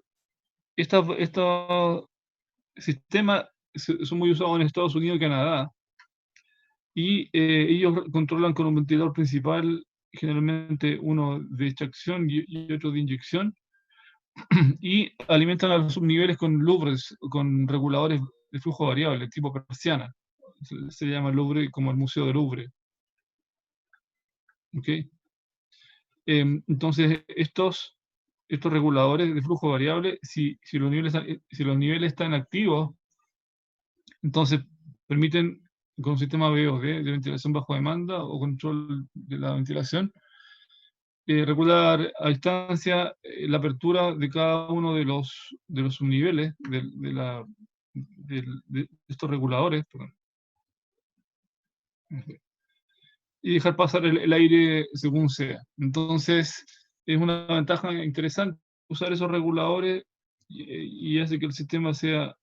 sistemas son muy usados en Estados Unidos y Canadá, y ellos controlan con un ventilador principal, generalmente uno de extracción y otro de inyección, y alimentan a los subniveles con louvres, con reguladores de flujo variable, tipo persiana. Se llama Louvre como el Museo del Louvre. ¿Okay? Entonces, estos reguladores de flujo variable, si los niveles están activos, entonces permiten, con un sistema VOD de ventilación bajo demanda o control de la ventilación, regular a distancia la apertura de cada uno de los subniveles de estos reguladores, perdón, y dejar pasar el aire según sea. Entonces, es una ventaja interesante usar esos reguladores y hace que el sistema sea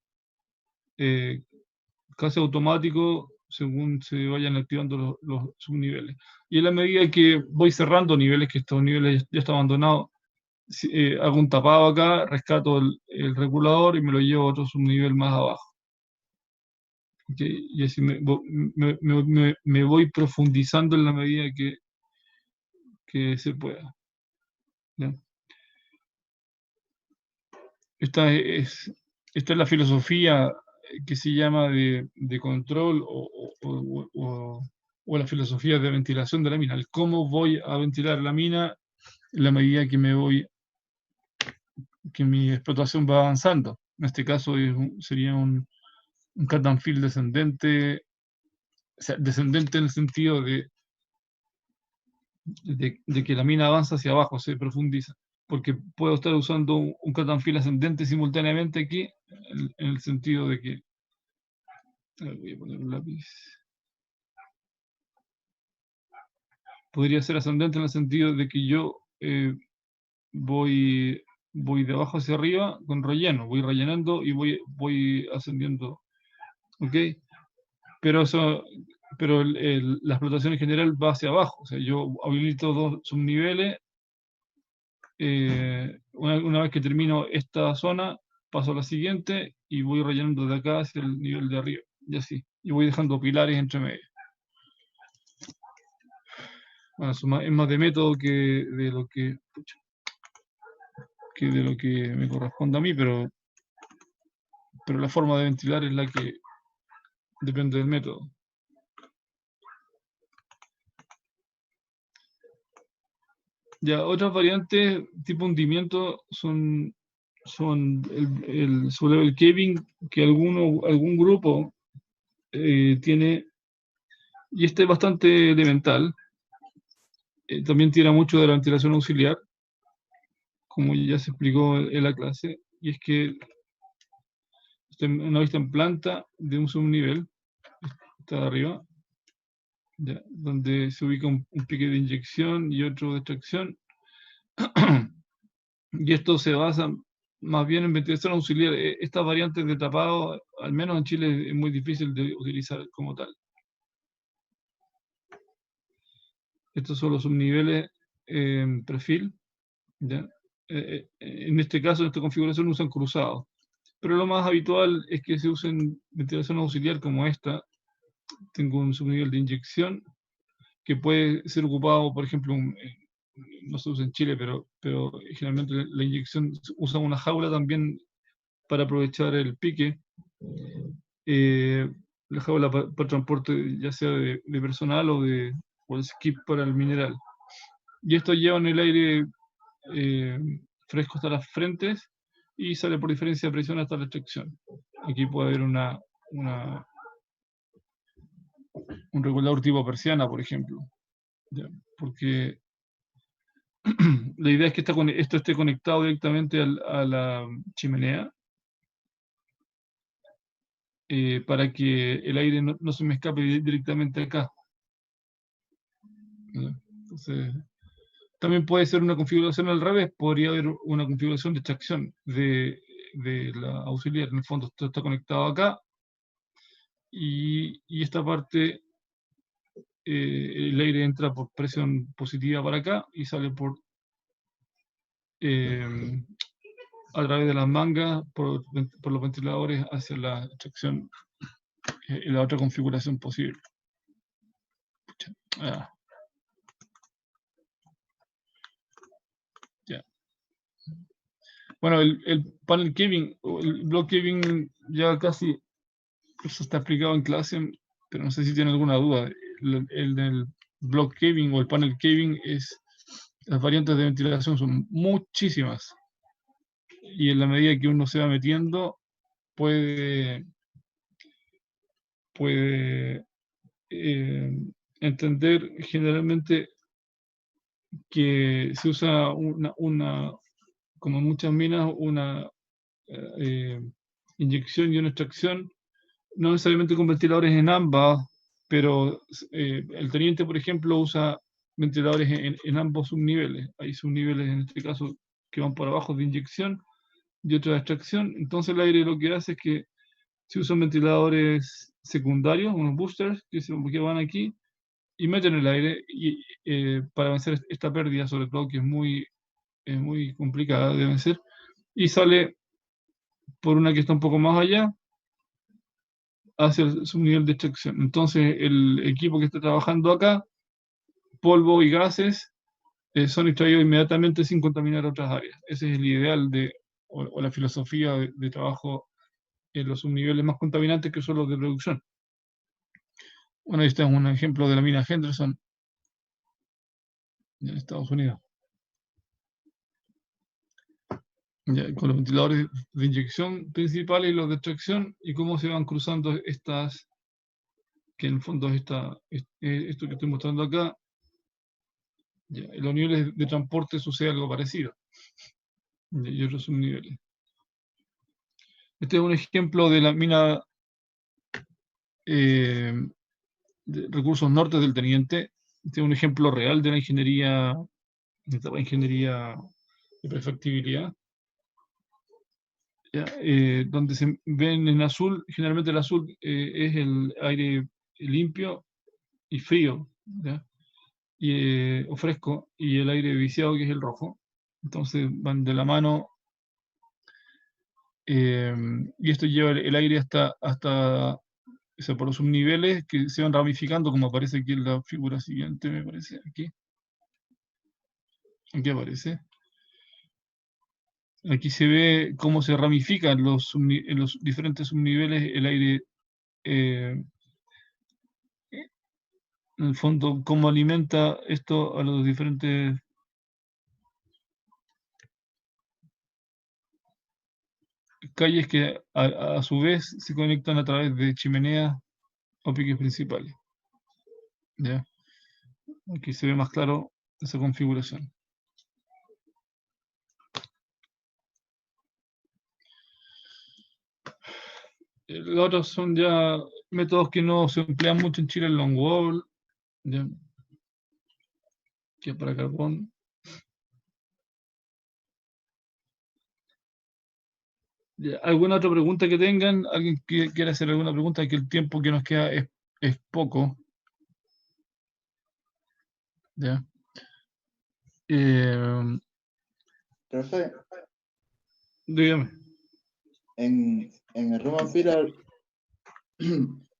casi automático según se vayan activando los subniveles. Y en la medida que voy cerrando niveles, que estos niveles ya están abandonados, hago un tapado acá, rescato el regulador y me lo llevo a otro subnivel más abajo. ¿Okay? Y así me voy profundizando en la medida que se pueda. ¿Ya? Esta es la filosofía que se llama de control o la filosofía de ventilación de la mina. El cómo voy a ventilar la mina en la medida que mi explotación va avanzando. En este caso sería un cut and fill descendente, o sea, descendente en el sentido de que la mina avanza hacia abajo, se profundiza. Porque puedo estar usando un cut and fill ascendente simultáneamente aquí, en el sentido de que... voy a poner un lápiz. Podría ser ascendente en el sentido de que yo voy de abajo hacia arriba con relleno, voy rellenando y voy ascendiendo. ¿Ok? Pero la explotación en general va hacia abajo. O sea, yo habilito dos subniveles. Una vez que termino esta zona, paso a la siguiente y voy rellenando de acá hacia el nivel de arriba. Y así. Y voy dejando pilares entre medio. Bueno, eso es más de método que de lo que me corresponde a mí, pero la forma de ventilar es la que depende del método. Ya, otras variantes tipo hundimiento son el sublevel caving, que algún grupo tiene, y este es bastante elemental. También tira mucho de la ventilación auxiliar, como ya se explicó en la clase, y es que una vista en planta de un subnivel, está de arriba, ya, donde se ubica un pique de inyección y otro de extracción, y esto se basa más bien en ventilación auxiliar. Estas variantes de tapado, al menos en Chile, es muy difícil de utilizar como tal. Estos son los subniveles perfil. ¿Ya? En este caso, en esta configuración usan cruzados. Pero lo más habitual es que se usen ventilación auxiliar como esta. Tengo un subnivel de inyección que puede ser ocupado, por ejemplo, no se usa en Chile, pero generalmente la inyección usa una jaula también para aprovechar el pique. La jaula para transporte ya sea de personal o el skip para el mineral. Y esto lleva en el aire fresco hasta las frentes y sale por diferencia de presión hasta la extracción. Aquí puede haber un regulador tipo persiana, por ejemplo. ¿ya? Porque la idea es que esto esté conectado directamente a la chimenea, para que el aire no se me escape directamente acá. ¿Ya? Entonces, también puede ser una configuración al revés, podría haber una configuración de extracción de la auxiliar. En el fondo, esto está conectado acá, y esta parte, el aire entra por presión positiva para acá y sale a través de las mangas, por los ventiladores hacia la extracción, y la otra configuración posible. Ah. Ya. Bueno, el panel caving, o el block caving, ya casi eso está explicado en clase, pero no sé si tiene alguna duda. El del block caving o el panel caving, las variantes de ventilación son muchísimas. Y en la medida que uno se va metiendo, puede entender generalmente que se usa como en muchas minas, una inyección y una extracción, no necesariamente con ventiladores en ambas, pero el teniente, por ejemplo, usa ventiladores en ambos subniveles. Hay subniveles, en este caso, que van por abajo de inyección y otra de extracción. Entonces el aire lo que hace es que se usan ventiladores secundarios, unos boosters, que van aquí y meten el aire para vencer esta pérdida, sobre todo, que es muy complicada de vencer, y sale por una que está un poco más allá hacia el subnivel de extracción. Entonces el equipo que está trabajando acá, polvo y gases, son extraídos inmediatamente sin contaminar otras áreas. Ese es el ideal o la filosofía de trabajo en los subniveles más contaminantes, que son los de producción. Bueno, este es un ejemplo de la mina Henderson en Estados Unidos. Ya, con los ventiladores de inyección principales y los de extracción, y cómo se van cruzando estas, que en el fondo es esto que estoy mostrando acá. Ya, en los niveles de transporte sucede algo parecido, y otros subniveles. Este es un ejemplo de la mina de Recursos Norte del Teniente. Este es un ejemplo real de la ingeniería de prefactibilidad, donde se ven en azul. Generalmente el azul es el aire limpio y frío, ¿ya? O fresco, y el aire viciado, que es el rojo. Entonces van de la mano, y esto lleva el aire hasta o sea, por los subniveles que se van ramificando, como aparece aquí en la figura siguiente, me parece. Aquí aparece. Aquí se ve cómo se ramifica en los diferentes subniveles el aire, en el fondo, cómo alimenta esto a los diferentes calles, que a su vez se conectan a través de chimeneas o piques principales. ¿Ya? Aquí se ve más claro esa configuración. Los otros son ya métodos que no se emplean mucho en Chile, el long wall, ¿ya? Que es para carbón. ¿Ya? ¿Alguna otra pregunta que tengan? ¿Alguien que quiera hacer alguna pregunta? Que el tiempo que nos queda es poco. ¿Ya? Profe, Dígame. en el Roman Pillar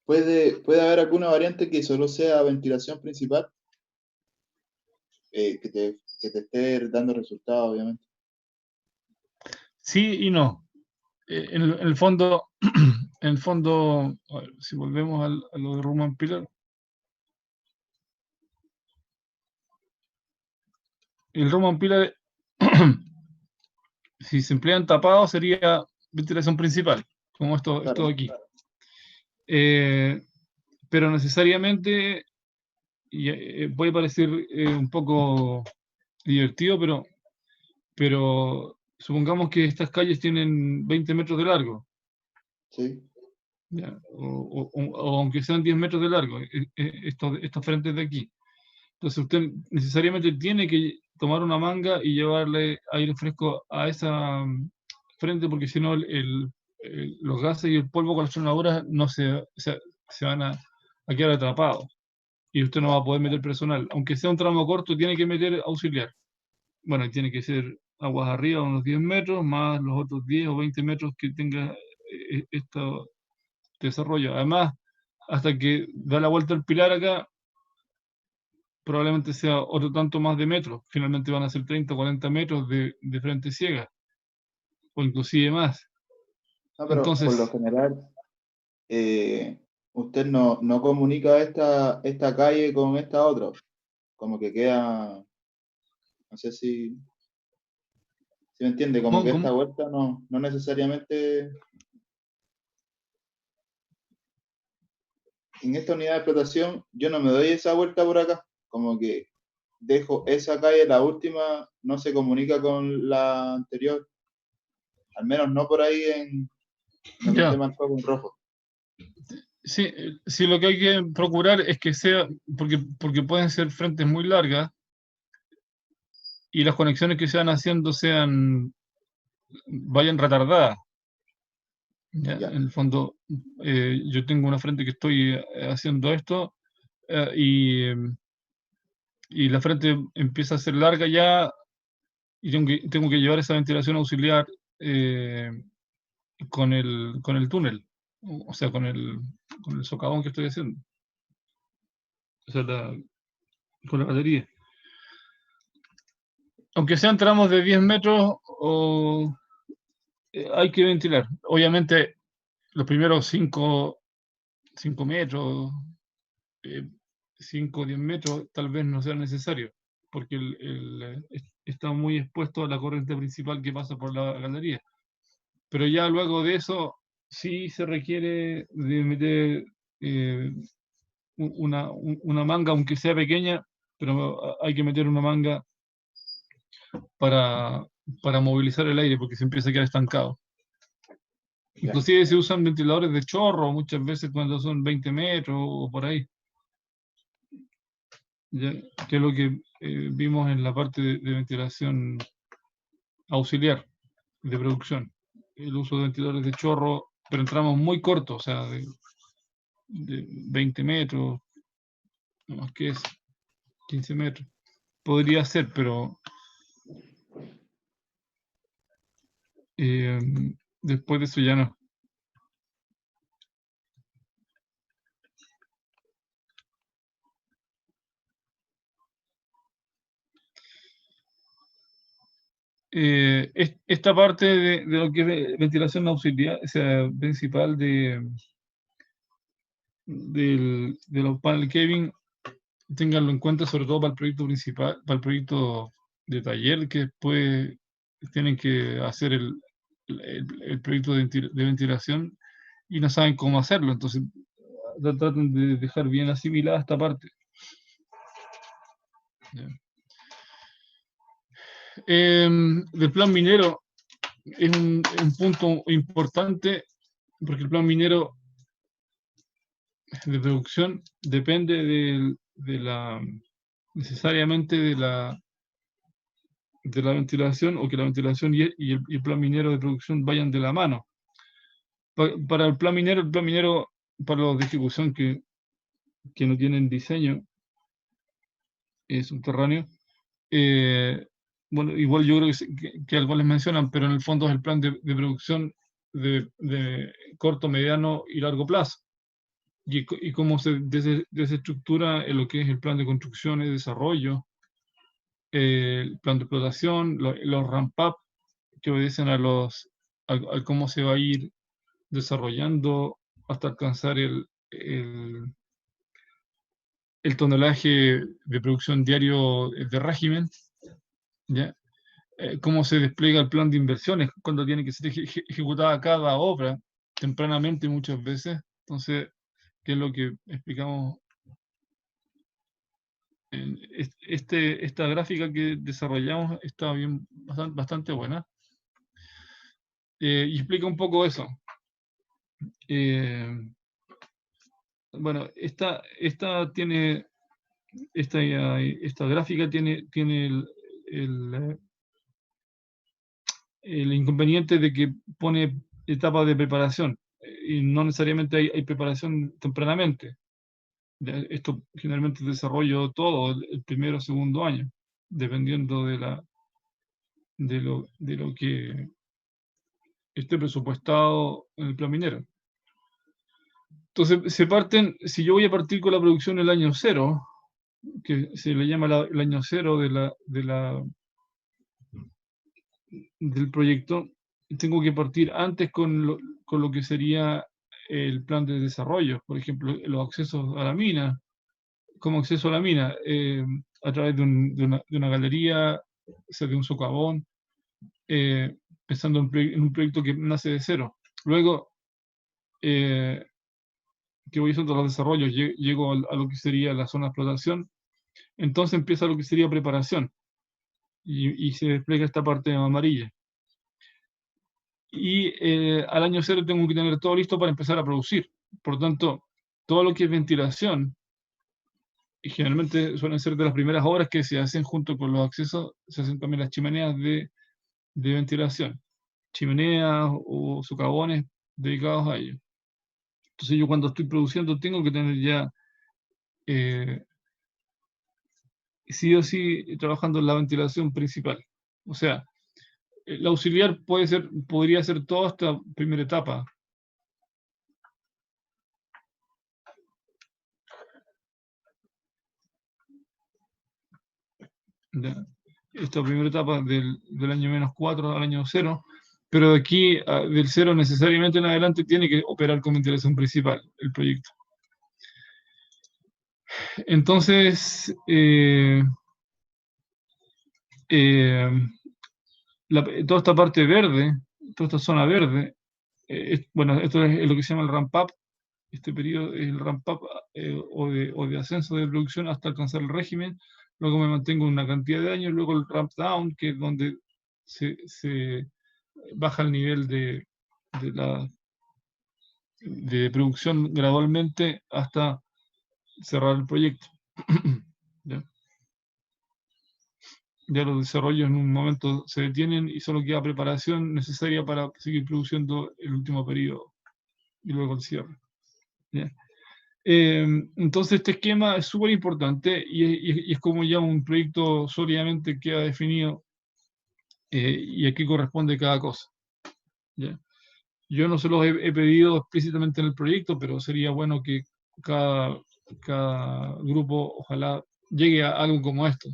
puede haber alguna variante que solo sea ventilación principal, que te esté dando resultados, obviamente. Sí y no. En el fondo, a ver, si volvemos a lo de Roman Pillar, el Roman Pillar, si se emplean tapados, sería ventilación principal, como esto Claro. aquí. Pero necesariamente puede parecer un poco divertido, pero supongamos que estas calles tienen 20 metros de largo, Sí, ¿ya? O aunque sean 10 metros de largo, estos frentes de aquí. Entonces usted necesariamente tiene que tomar una manga y llevarle aire fresco a esa frente, porque si no los gases y el polvo con las tronaduras no se van a quedar atrapados y usted no va a poder meter personal. Aunque sea un tramo corto, tiene que meter auxiliar. Bueno, tiene que ser aguas arriba, unos 10 metros, más los otros 10 o 20 metros que tenga este desarrollo. Además, hasta que da la vuelta al pilar acá, probablemente sea otro tanto más de metros. Finalmente van a ser 30 o 40 metros de frente ciega, o inclusive más. no, pero por lo Entonces, general, usted no comunica esta calle con esta otra, como que queda, no sé si me entiende, como que esta ¿cómo? vuelta no necesariamente, en esta unidad de explotación, yo no me doy esa vuelta por acá, como que dejo esa calle, la última, no se comunica con la anterior, al menos no por ahí en donde usted Ya, marcó con rojo. sí, sí, lo que hay que procurar es que sea, porque pueden ser frentes muy largas y las conexiones que se van haciendo vayan retardadas. ¿Ya? Ya, En el fondo, yo tengo una frente que estoy haciendo esto eh, y, y la frente empieza a ser larga ya y tengo que llevar esa ventilación auxiliar eh, con el túnel, o sea, con el socavón que estoy haciendo, o sea, con la batería. Aunque sean tramos de 10 metros, hay que ventilar. Obviamente, los primeros 5 metros, 5 o 10 metros, tal vez no sea necesario, porque está muy expuesto a la corriente principal que pasa por la galería. Pero ya luego de eso, sí se requiere de meter eh, una manga, aunque sea pequeña, pero hay que meter una manga para, para movilizar el aire, porque se empieza a quedar estancado. ya, Inclusive se usan ventiladores de chorro muchas veces cuando son 20 metros o por ahí, ¿ya? Que es lo que vimos en la parte de ventilación auxiliar de producción. El uso de ventiladores de chorro, pero en tramos muy cortos, o sea, de 20 metros, no más que eso, 15 metros. Podría ser, pero eh, después de eso ya no. Esta parte de lo que es ventilación auxiliar, o sea, principal de los panel Kevin, ténganlo en cuenta sobre todo para el proyecto principal, para el proyecto de taller, que después tienen que hacer el proyecto de ventilación y no saben cómo hacerlo, entonces tratan de dejar bien asimilada esta parte. ¿Ya? Del plan minero es un punto importante porque el plan minero de producción depende necesariamente de la ventilación o que la ventilación y el plan minero de producción vayan de la mano. Para el plan minero, para los de ejecución que no tienen diseño subterráneo, eh, bueno, igual yo creo que algo les mencionan, pero en el fondo es el plan de producción de corto, mediano y largo plazo. Y cómo se desestructura en lo que es el plan de construcción y desarrollo, el plan de explotación, los ramp-up que obedecen a cómo se va a ir desarrollando hasta alcanzar el tonelaje de producción diario de régimen, ¿ya? Cómo se despliega el plan de inversiones, cuando tiene que ser ejecutada cada obra, tempranamente muchas veces. Entonces, ¿qué es lo que explicamos esta gráfica que desarrollamos está bastante buena. Y explica un poco eso. Bueno, esta gráfica tiene el inconveniente de que pone etapas de preparación, y no necesariamente hay preparación tempranamente. Esto generalmente es desarrollo todo el primero o segundo año, dependiendo de lo que esté presupuestado en el plan minero. Entonces, si yo voy a partir con la producción el año cero, que se le llama el año cero del proyecto, tengo que partir antes con lo que sería el plan de desarrollo. Por ejemplo, los accesos a la mina, como acceso a la mina, a través de una galería, o sea, de un socavón, pensando en un proyecto que nace de cero. Luego, que voy haciendo los desarrollos, llego a lo que sería la zona de explotación, entonces empieza lo que sería preparación, y se despliega esta parte amarilla. Y al año cero tengo que tener todo listo para empezar a producir. Por lo tanto, todo lo que es ventilación, y generalmente suelen ser de las primeras obras que se hacen junto con los accesos, se hacen también las chimeneas de ventilación. Chimeneas o socavones dedicados a ello. Entonces yo cuando estoy produciendo tengo que tener ya sí o sí trabajando en la ventilación principal. O sea, la auxiliar podría ser toda esta primera etapa. ¿Ya? Esta primera etapa del año -4 al año 0, pero de aquí, del 0 necesariamente en adelante, tiene que operar con ventilación principal el proyecto. Entonces, toda esta parte verde, toda esta zona verde, bueno, esto es lo que se llama el ramp-up. Este periodo es el ramp-up o de ascenso de producción hasta alcanzar el régimen. Luego me mantengo una cantidad de años, luego el ramp-down, que es donde se baja el nivel de producción gradualmente hasta cerrar el proyecto. Ya los desarrollos en un momento se detienen y solo queda preparación necesaria para seguir produciendo el último periodo y luego el cierre. ¿Ya? Entonces este esquema es súper importante y es como ya un proyecto sólidamente queda definido y a qué corresponde cada cosa. ¿Ya? Yo no se los he pedido explícitamente en el proyecto, pero sería bueno que cada grupo ojalá llegue a algo como esto.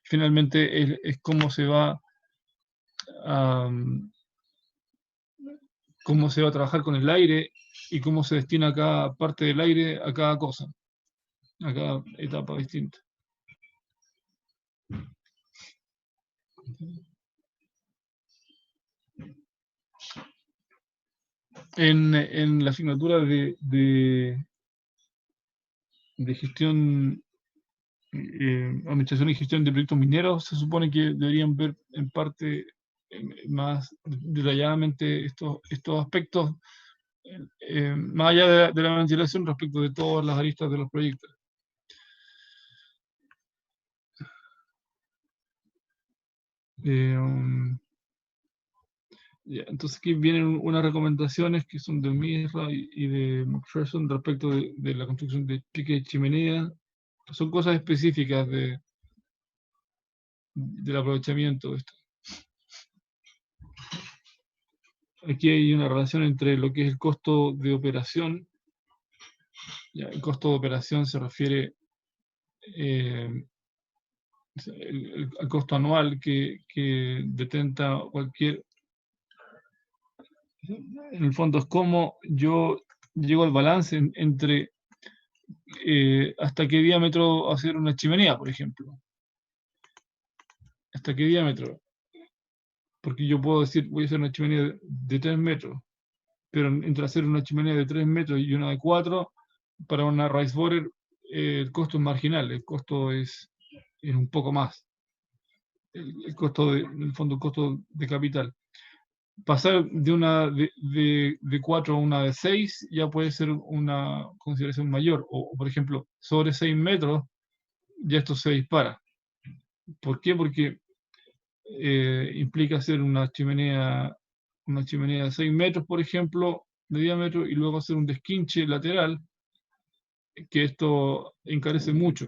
Finalmente es cómo se va a trabajar con el aire y cómo se destina cada parte del aire a cada cosa, a cada etapa distinta. En la asignatura de gestión, administración y gestión de proyectos mineros, se supone que deberían ver en parte más detalladamente estos aspectos, más allá de la ventilación, respecto de todas las aristas de los proyectos. Entonces aquí vienen unas recomendaciones que son de Mirra y de McPherson respecto de la construcción de pique de chimenea. Son cosas específicas del aprovechamiento de esto. Aquí hay una relación entre lo que es el costo de operación. Ya, el costo de operación se refiere al costo anual que detenta cualquier... En el fondo es como yo llego al balance entre hasta qué diámetro hacer una chimenea, por ejemplo. ¿Hasta qué diámetro? Porque yo puedo decir, voy a hacer una chimenea de 3 metros, pero entre hacer una chimenea de 3 metros y una de 4, para una rice borer el costo es marginal, el costo es un poco más. El costo en el fondo, el costo de capital. Pasar de una de 4 a una de 6 ya puede ser una consideración mayor. O, por ejemplo, sobre 6 metros, ya esto se dispara. ¿Por qué? Porque implica hacer una chimenea de 6 metros, por ejemplo, de diámetro, y luego hacer un desquinche lateral, que esto encarece mucho.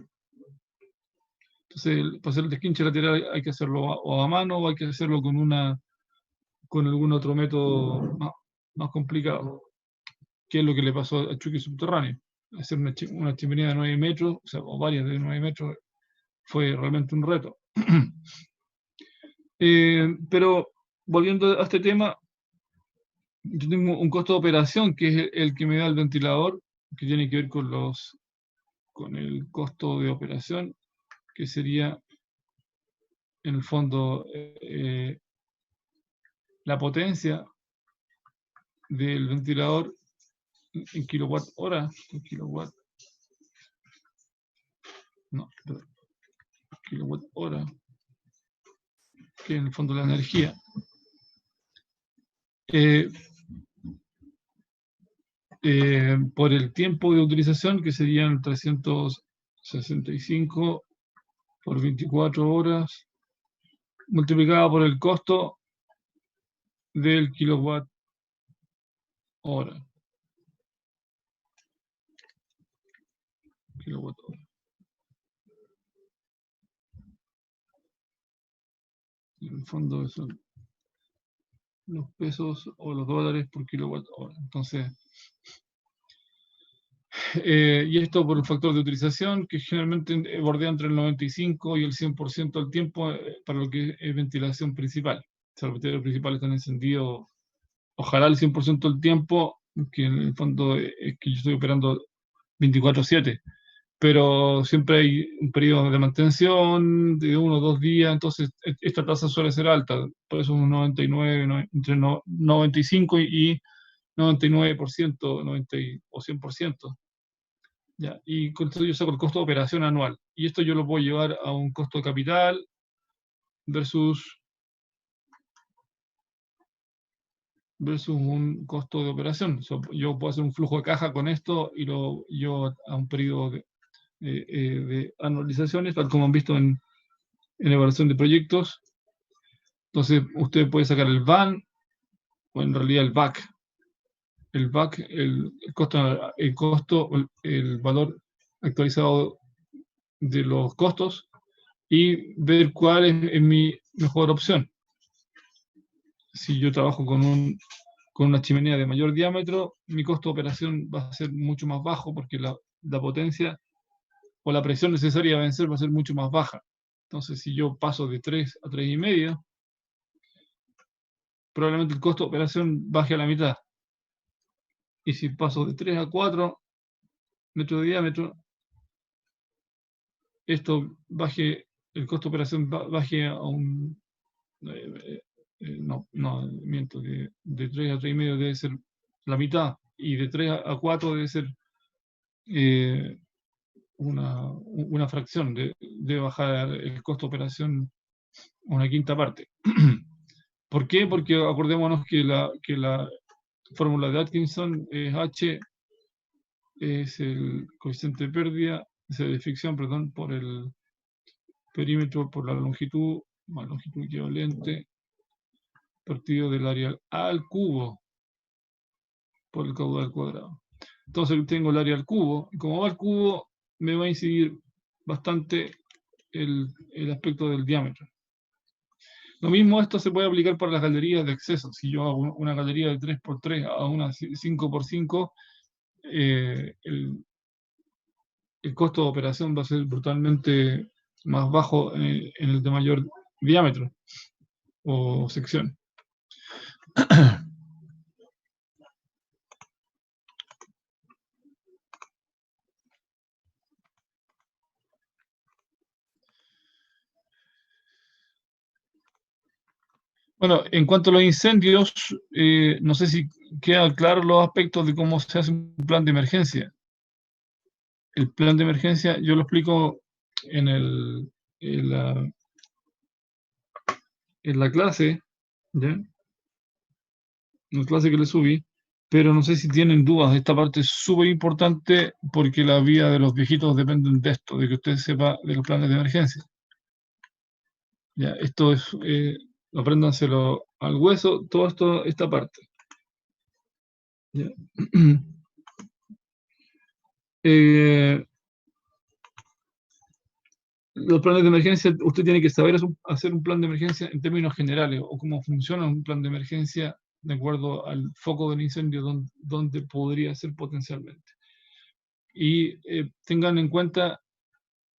Entonces, para hacer el desquinche lateral hay que hacerlo o a mano o hay que hacerlo con algún otro método más complicado, que es lo que le pasó al Chucky subterráneo. Hacer una chimenea de 9 metros, o varias de 9 metros, fue realmente un reto. Pero volviendo a este tema, yo tengo un costo de operación que es el que me da el ventilador, que tiene que ver con el costo de operación, que sería en el fondo la potencia del ventilador en kilowatt hora, kilowatt hora, que en el fondo la energía. Por el tiempo de utilización, que serían 365 por 24 horas, multiplicado por el costo del kilowatt hora. En el fondo son los pesos o los dólares por kilowatt hora. Entonces, y esto por el factor de utilización, que generalmente bordea entre el 95 y el 100% del tiempo para lo que es ventilación principal. O sea, los ventiladores principales están encendidos, ojalá el 100% del tiempo, que en el fondo es que yo estoy operando 24/7. Pero siempre hay un periodo de mantención de 1 o 2 días, entonces esta tasa suele ser alta, por eso un 99, entre 95 y 99%, 90 o 100%. ¿Ya? Y con esto yo saco el costo de operación anual, y esto yo lo puedo llevar a un costo de capital versus un costo de operación. Yo puedo hacer un flujo de caja con esto y lo llevo a un periodo de anualizaciones, tal como han visto en evaluación de proyectos. Entonces, usted puede sacar el VAN, o en realidad el VAC. El VAC, el valor actualizado de los costos, y ver cuál es mi mejor opción. Si yo trabajo con una chimenea de mayor diámetro, mi costo de operación va a ser mucho más bajo porque la potencia o la presión necesaria a vencer va a ser mucho más baja. Entonces, si yo paso de 3 a 3,5, probablemente el costo de operación baje a la mitad. Y si paso de 3 a 4 metros de diámetro, esto baje, el costo de operación baje a un... miento, de 3 a 3,5 debe ser la mitad, y de 3 a 4 debe ser una fracción, de bajar el costo de operación una quinta parte. ¿Por qué? Porque acordémonos que la fórmula de Atkinson es H, es el coeficiente de pérdida, de fricción, perdón, por el perímetro, por la longitud, más longitud equivalente, partido del área al cubo por el caudal cuadrado. Entonces tengo el área al cubo, y como va al cubo, me va a incidir bastante el aspecto del diámetro. Lo mismo esto se puede aplicar para las galerías de acceso. Si yo hago una galería de 3x3 a una 5x5, el costo de operación va a ser brutalmente más bajo en el de mayor diámetro o sección. Bueno, en cuanto a los incendios, no sé si quedan claros los aspectos de cómo se hace un plan de emergencia. el plan de emergencia, yo lo explico en la clase, ¿ya? En la clase que le subí, pero no sé si tienen dudas. Esta parte es súper importante porque la vida de los viejitos dependen de esto, de que usted sepa de los planes de emergencia. Ya, esto es, apréndanselo al hueso, todo esto, esta parte. Ya. Los planes de emergencia, usted tiene que saber hacer un plan de emergencia en términos generales o cómo funciona un plan de emergencia de acuerdo al foco del incendio donde podría ser potencialmente. Y tengan en cuenta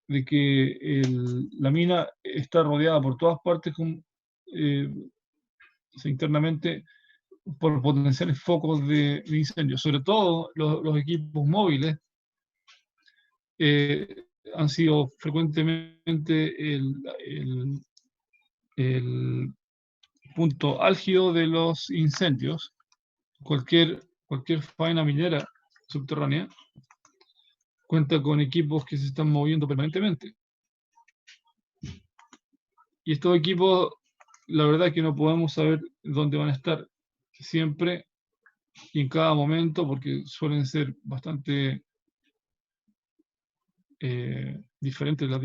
de que la mina está rodeada por todas partes internamente por potenciales focos de incendio, sobre todo los equipos móviles. Han sido frecuentemente el punto álgido de los incendios. Cualquier faena minera subterránea cuenta con equipos que se están moviendo permanentemente. Y estos equipos, la verdad es que no podemos saber dónde van a estar siempre y en cada momento, porque suelen ser bastante diferentes la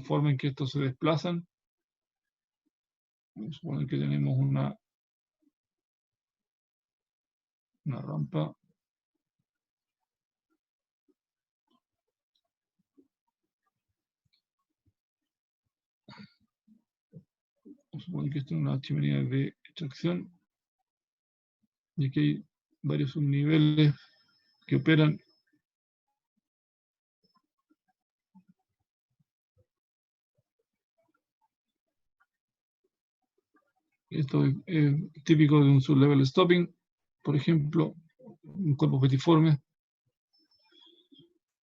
forma en que estos se desplazan. Vamos a suponer que tenemos una rampa. Vamos a suponer que esto es una chimenea de extracción. Y aquí hay varios subniveles que operan. Esto es típico de un sublevel stopping, por ejemplo, un cuerpo petiforme.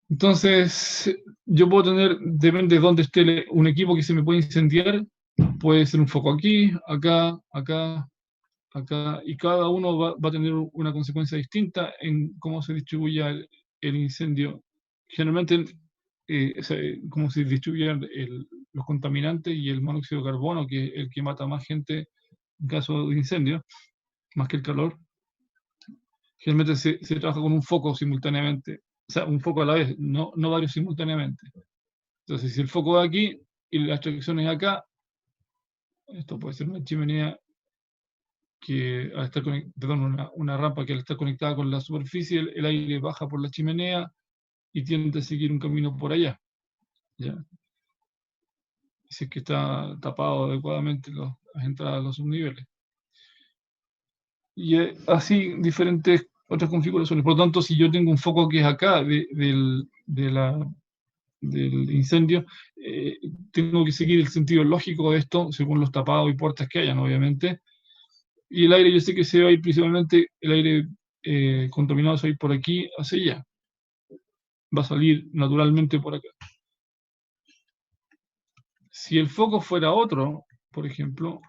Entonces, yo puedo tener, depende de dónde esté un equipo que se me puede incendiar, puede ser un foco aquí, acá, acá, acá, y cada uno va a tener una consecuencia distinta en cómo se distribuya el incendio. Generalmente, cómo se distribuyen los contaminantes y el monóxido de carbono, que es el que mata más gente en caso de incendio, más que el calor. Generalmente se trabaja con un foco simultáneamente, o sea, un foco a la vez, no varios simultáneamente. Entonces, si el foco va aquí y la extracción es acá, esto puede ser una chimenea que al estar una rampa que al estar conectada con la superficie, el aire baja por la chimenea y tiende a seguir un camino por allá. ¿Ya? Si es que está tapado adecuadamente las entradas a los subniveles. Y así diferentes otras configuraciones. Por lo tanto, si yo tengo un foco que es acá del incendio, tengo que seguir el sentido lógico de esto según los tapados y puertas que hayan, obviamente. Y el aire, yo sé que se va a ir principalmente, el aire contaminado se va a ir por aquí hacia allá. Va a salir naturalmente por acá. Si el foco fuera otro, por ejemplo,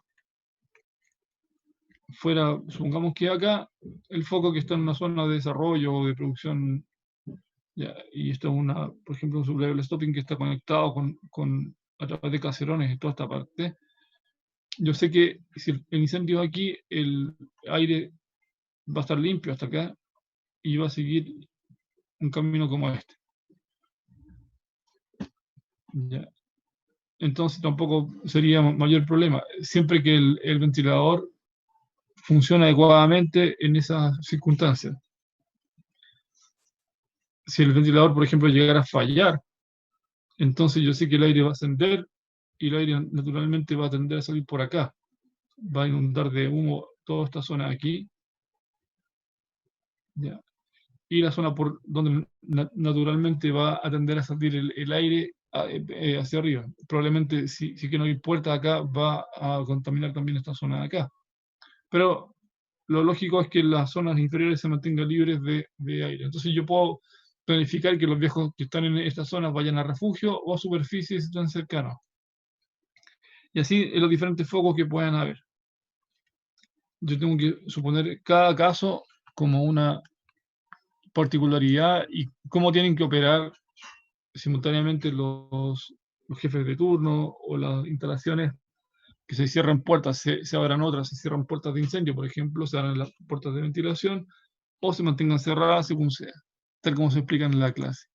supongamos que acá, el foco que está en una zona de desarrollo o de producción, ya, y esto es por ejemplo, un sublevel stopping que está conectado a través de caserones y toda esta parte. Yo sé que si el incendio es aquí, el aire va a estar limpio hasta acá y va a seguir un camino como este. Ya. Entonces tampoco sería mayor problema. Siempre que el ventilador funcione adecuadamente en esas circunstancias. Si el ventilador, por ejemplo, llegara a fallar, entonces yo sé que el aire va a ascender y el aire naturalmente va a tender a salir por acá. Va a inundar de humo toda esta zona de aquí. ¿Ya? Y la zona por donde naturalmente va a tender a salir el aire hacia arriba. Probablemente si que no hay puerta acá, va a contaminar también esta zona de acá. Pero lo lógico es que las zonas inferiores se mantengan libres de aire. Entonces yo puedo planificar que los viejos que están en estas zonas vayan a refugio o a superficies si están cercanos. Y así en los diferentes focos que puedan haber. Yo tengo que suponer cada caso como una particularidad y cómo tienen que operar simultáneamente los jefes de turno o las instalaciones, que se cierran puertas, se abran otras, se cierran puertas de incendio, por ejemplo, se abran las puertas de ventilación o se mantengan cerradas según sea, tal como se explica en la clase.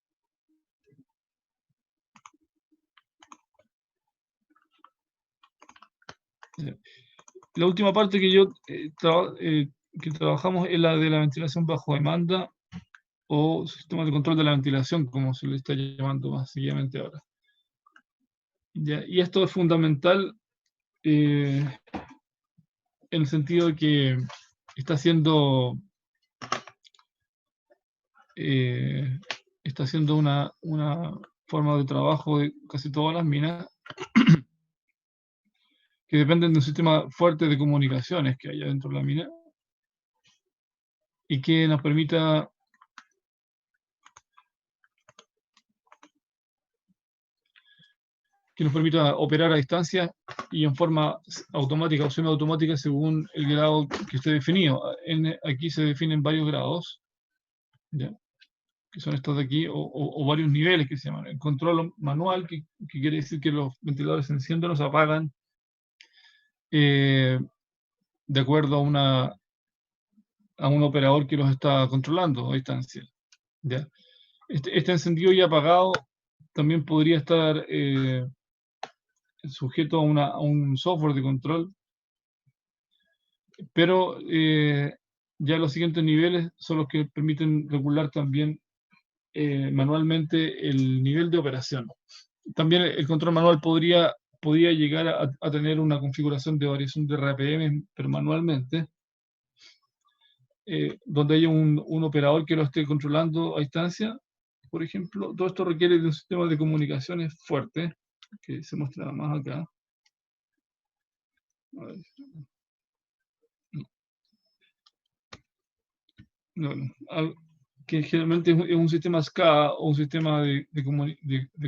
La última parte que trabajamos es la de la ventilación bajo demanda o sistema de control de la ventilación, como se le está llamando más seguidamente ahora. ¿Ya? Y esto es fundamental en el sentido de que está siendo una forma de trabajo de casi todas las minas que dependen de un sistema fuerte de comunicaciones que hay dentro de la mina y que nos permita operar a distancia y en forma automática o semiautomática según el grado que esté definido. Aquí se definen varios grados, ¿ya? Que son estos de aquí, o varios niveles que se llaman. El control manual, que quiere decir que los ventiladores se encienden o se apagan de acuerdo a un operador que los está controlando a distancia, ¿ya? Este encendido y apagado también podría estar sujeto a un software de control, pero ya los siguientes niveles son los que permiten regular también manualmente el nivel de operación. También el control manual podría llegar a tener una configuración de variación de RPM, pero manualmente, donde haya un operador que lo esté controlando a distancia, por ejemplo. Todo esto requiere de un sistema de comunicaciones fuerte, que se muestra más acá. A ver. Que generalmente es un sistema SCADA o un sistema de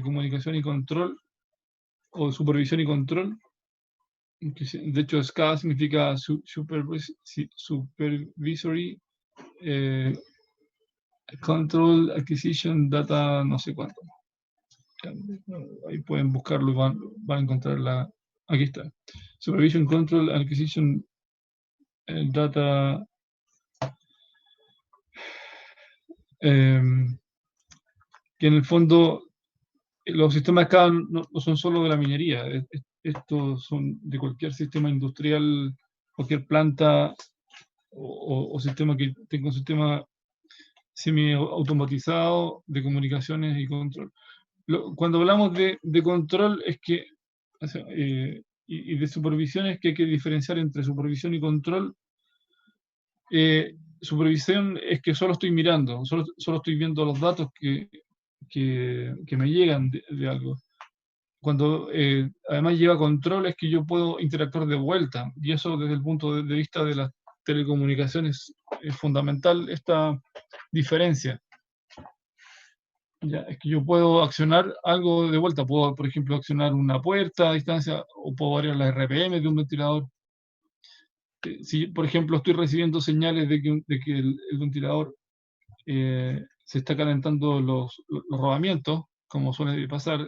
comunicación y control, o de supervisión y control. De hecho, SCADA significa Supervisory Control Acquisition Data, no sé cuánto. Ahí pueden buscarlo y van a encontrar aquí está. Supervision Control Acquisition Data. Que en el fondo los sistemas SCADA no son solo de la minería, estos son de cualquier sistema industrial, cualquier planta o sistema que tenga un sistema semi-automatizado de comunicaciones y control. Cuando hablamos de control es que, y de supervisión, es que hay que diferenciar entre supervisión y control. Supervisión es que solo estoy mirando, solo estoy viendo los datos que me llegan de algo. Cuando además lleva control es que yo puedo interactuar de vuelta, y eso desde el punto de vista de las telecomunicaciones es fundamental esta diferencia. Ya, es que yo puedo accionar algo de vuelta, puedo, por ejemplo, accionar una puerta a distancia o puedo variar la RPM de un ventilador. Si, por ejemplo, estoy recibiendo señales de que el ventilador se está calentando los rodamientos, como suele pasar,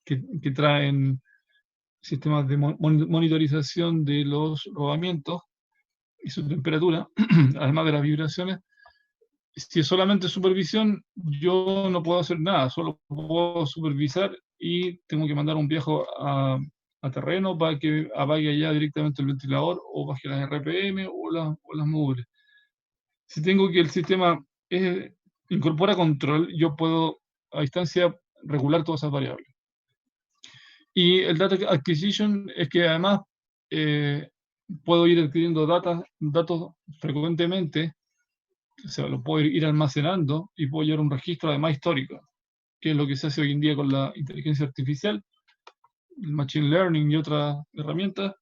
que traen sistemas de monitorización de los rodamientos y su temperatura, además de las vibraciones. Si es solamente supervisión, yo no puedo hacer nada, solo puedo supervisar y tengo que mandar un viejo a terreno para que apague allá directamente el ventilador o baje las RPM o las módules. Si tengo que el sistema incorpora control, yo puedo a distancia regular todas esas variables. Y el Data Acquisition es que además puedo ir adquiriendo datos frecuentemente, o sea, lo puedo ir almacenando y puedo llevar un registro además histórico, que es lo que se hace hoy en día con la inteligencia artificial, el machine learning y otras herramientas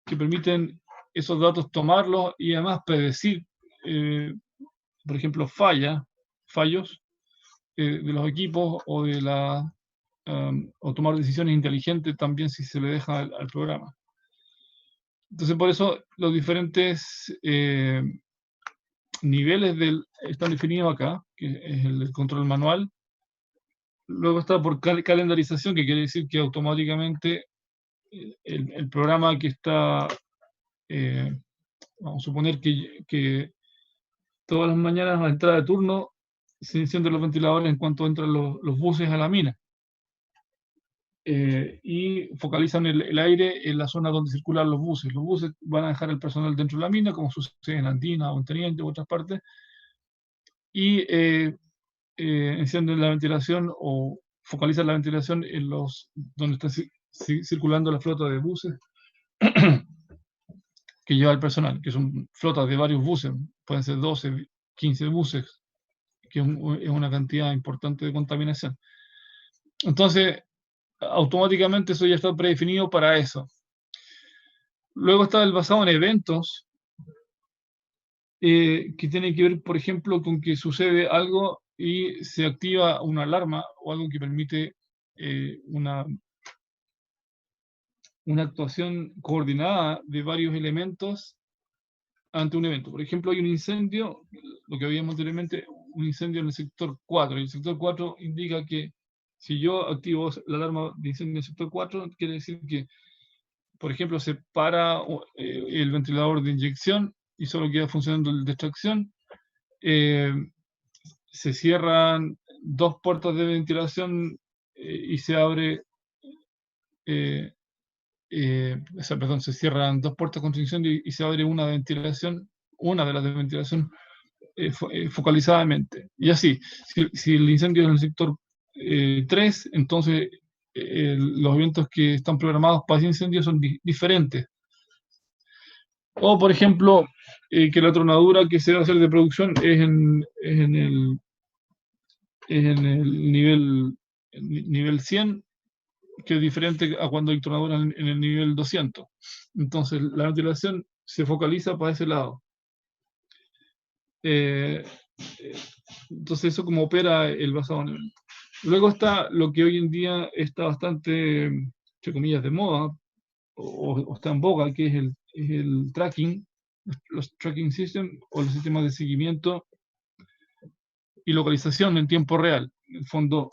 que permiten esos datos tomarlos y además predecir, por ejemplo, fallos de los equipos o o tomar decisiones inteligentes también si se le deja al programa. Entonces, por eso los diferentes niveles están definidos acá, que es el control manual. Luego está por calendarización, que quiere decir que automáticamente el programa que está, vamos a suponer que todas las mañanas a la entrada de turno se encienden los ventiladores en cuanto entran los buses a la mina. Y focalizan el aire en la zona donde circulan los buses. Los buses van a dejar el personal dentro de la mina, como sucede en Andina o en Teniente u otras partes, y encienden la ventilación o focalizan la ventilación en donde está circulando la flota de buses que lleva el personal, que son flotas de varios buses, pueden ser 12, 15 buses, que es una cantidad importante de contaminación. Entonces, automáticamente eso ya está predefinido para eso. Luego está el basado en eventos, que tiene que ver, por ejemplo, con que sucede algo y se activa una alarma o algo que permite una actuación coordinada de varios elementos ante un evento. Por ejemplo, hay un incendio, lo que habíamos anteriormente, un incendio en el sector 4. Y el sector 4 indica que si yo activo la alarma de incendio en el sector 4, quiere decir que, por ejemplo, se para el ventilador de inyección y solo queda funcionando el de extracción. Se cierran 2 puertas de ventilación y se abre, perdón, se cierran 2 puertas de contención y se abre una de ventilación, una de las de ventilación focalizadamente. Y así, si el incendio es en el sector 3, entonces los eventos que están programados para ese incendio son diferentes. O, por ejemplo, que la tronadura que se va a hacer de producción es en el nivel 100, que es diferente a cuando hay tronadura en el nivel 200. Entonces, la ventilación se focaliza para ese lado. Entonces, eso como opera el basado en eventos. Luego está lo que hoy en día está bastante, entre comillas, de moda, o está en boga, que es el tracking, los tracking systems o los sistemas de seguimiento y localización en tiempo real. En el fondo,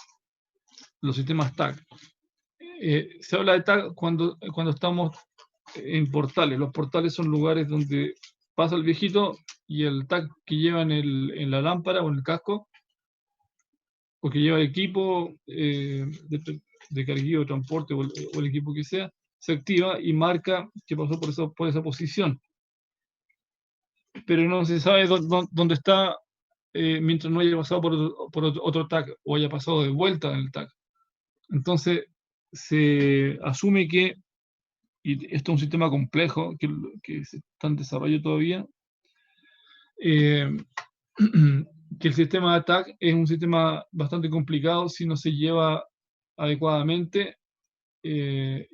los sistemas TAC. Se habla de TAC cuando estamos en portales. Los portales son lugares donde pasa el viejito y el TAC que lleva en la lámpara o en el casco, o que lleva el equipo de carguillo, transporte o el equipo que sea, se activa y marca que pasó por esa posición. Pero no se sabe dónde está mientras no haya pasado por otro TAC o haya pasado de vuelta en el TAC. Entonces, se asume que, y esto es un sistema complejo que está en desarrollo todavía, que el sistema de ATAC es un sistema bastante complicado si no se lleva adecuadamente. En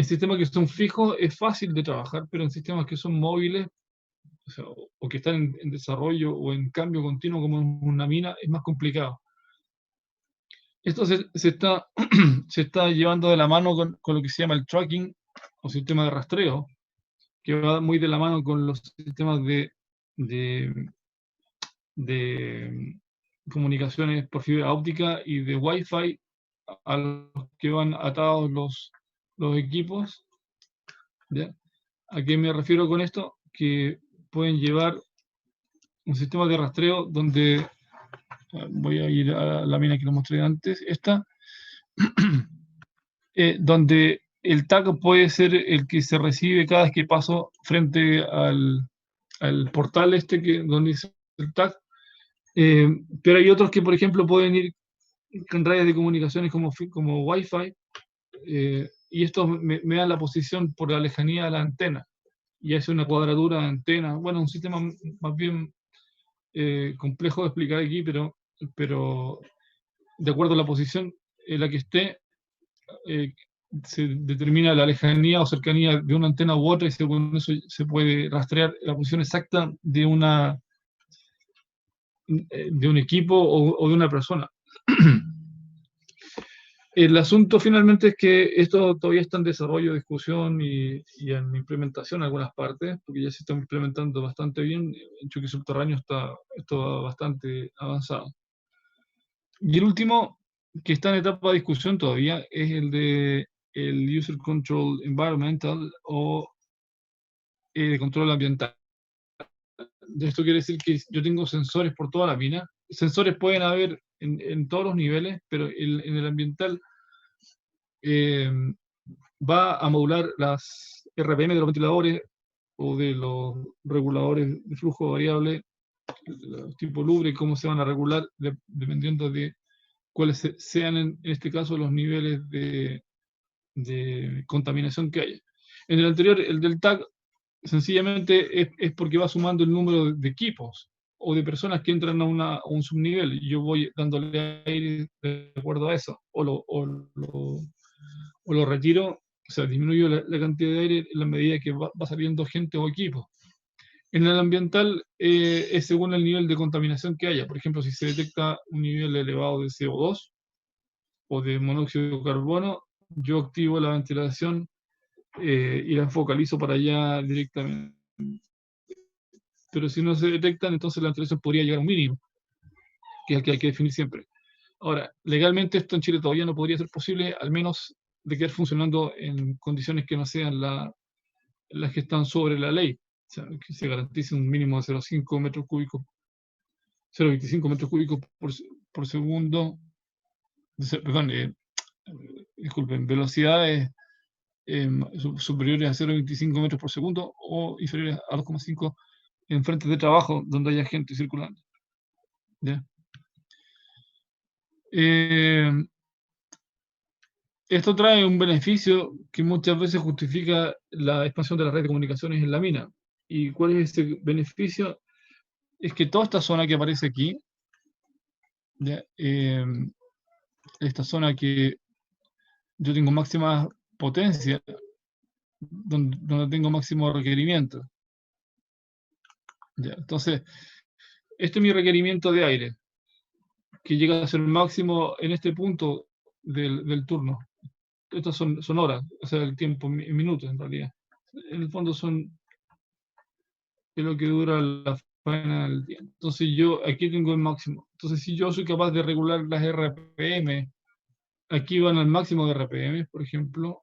sistemas que son fijos es fácil de trabajar, pero en sistemas que son móviles, o sea, o que están en desarrollo o en cambio continuo como en una mina, es más complicado. Esto se está llevando de la mano con lo que se llama el tracking o sistema de rastreo, que va muy de la mano con los sistemas de comunicaciones por fibra óptica y de Wi-Fi a los que van atados los equipos. ¿Ya? ¿A qué me refiero con esto? Que pueden llevar un sistema de rastreo donde, voy a ir a la mina que lo mostré antes, esta, donde el tag puede ser el que se recibe cada vez que paso frente al portal donde dice el tag. Pero hay otros que, por ejemplo, pueden ir con redes de comunicaciones como Wi-Fi, y esto me da la posición por la lejanía de la antena, y hace una cuadratura de antena. Bueno, un sistema más bien complejo de explicar aquí, pero de acuerdo a la posición en la que esté, se determina la lejanía o cercanía de una antena u otra, y según eso se puede rastrear la posición exacta de un equipo o de una persona. El asunto finalmente es que esto todavía está en desarrollo, discusión y en implementación en algunas partes, porque ya se está implementando bastante bien. En choque subterráneo está bastante avanzado. Y el último, que está en etapa de discusión todavía, es el de el User Control Environmental o control ambiental. Esto quiere decir que yo tengo sensores por toda la mina. Sensores pueden haber en todos los niveles, pero en el ambiental va a modular las RPM de los ventiladores o de los reguladores de flujo variable, tipo Lubre, cómo se van a regular dependiendo de cuáles sean en este caso los niveles de contaminación que haya. En el anterior, el del TAC, sencillamente es porque va sumando el número de equipos o de personas que entran a un subnivel y yo voy dándole aire de acuerdo a eso, o lo retiro, o sea, disminuyo la cantidad de aire en la medida que va saliendo gente o equipo. En el ambiental es según el nivel de contaminación que haya. Por ejemplo, si se detecta un nivel elevado de CO2 o de monóxido de carbono, yo activo la ventilación y la focalizo para allá directamente. Pero si no se detectan, entonces la ventilación podría llegar a un mínimo, que es el que hay que definir siempre. Ahora, legalmente esto en Chile todavía no podría ser posible, al menos de quedar funcionando en condiciones que no sean las que están sobre la ley. O sea, que se garantice un mínimo de 0,5 metros cúbicos, 0,25 metros cúbicos por segundo. Perdón, disculpen, velocidades superiores a 0,25 metros por segundo o inferiores a 2,5 en frentes de trabajo donde haya gente circulando. ¿Ya? Esto trae un beneficio que muchas veces justifica la expansión de la red de comunicaciones en la mina. ¿Y cuál es ese beneficio? Es que toda esta zona que aparece aquí, ¿ya? Esta zona que yo tengo máxima potencia, donde tengo máximo requerimiento. ¿Ya? Entonces, este es mi requerimiento de aire, que llega a ser máximo en este punto del turno. Estas son horas, o sea, el tiempo en minutos en realidad. En el fondo es lo que dura la faena del día. Entonces yo aquí tengo el máximo. Entonces si yo soy capaz de regular las RPM, aquí van al máximo de RPM, por ejemplo,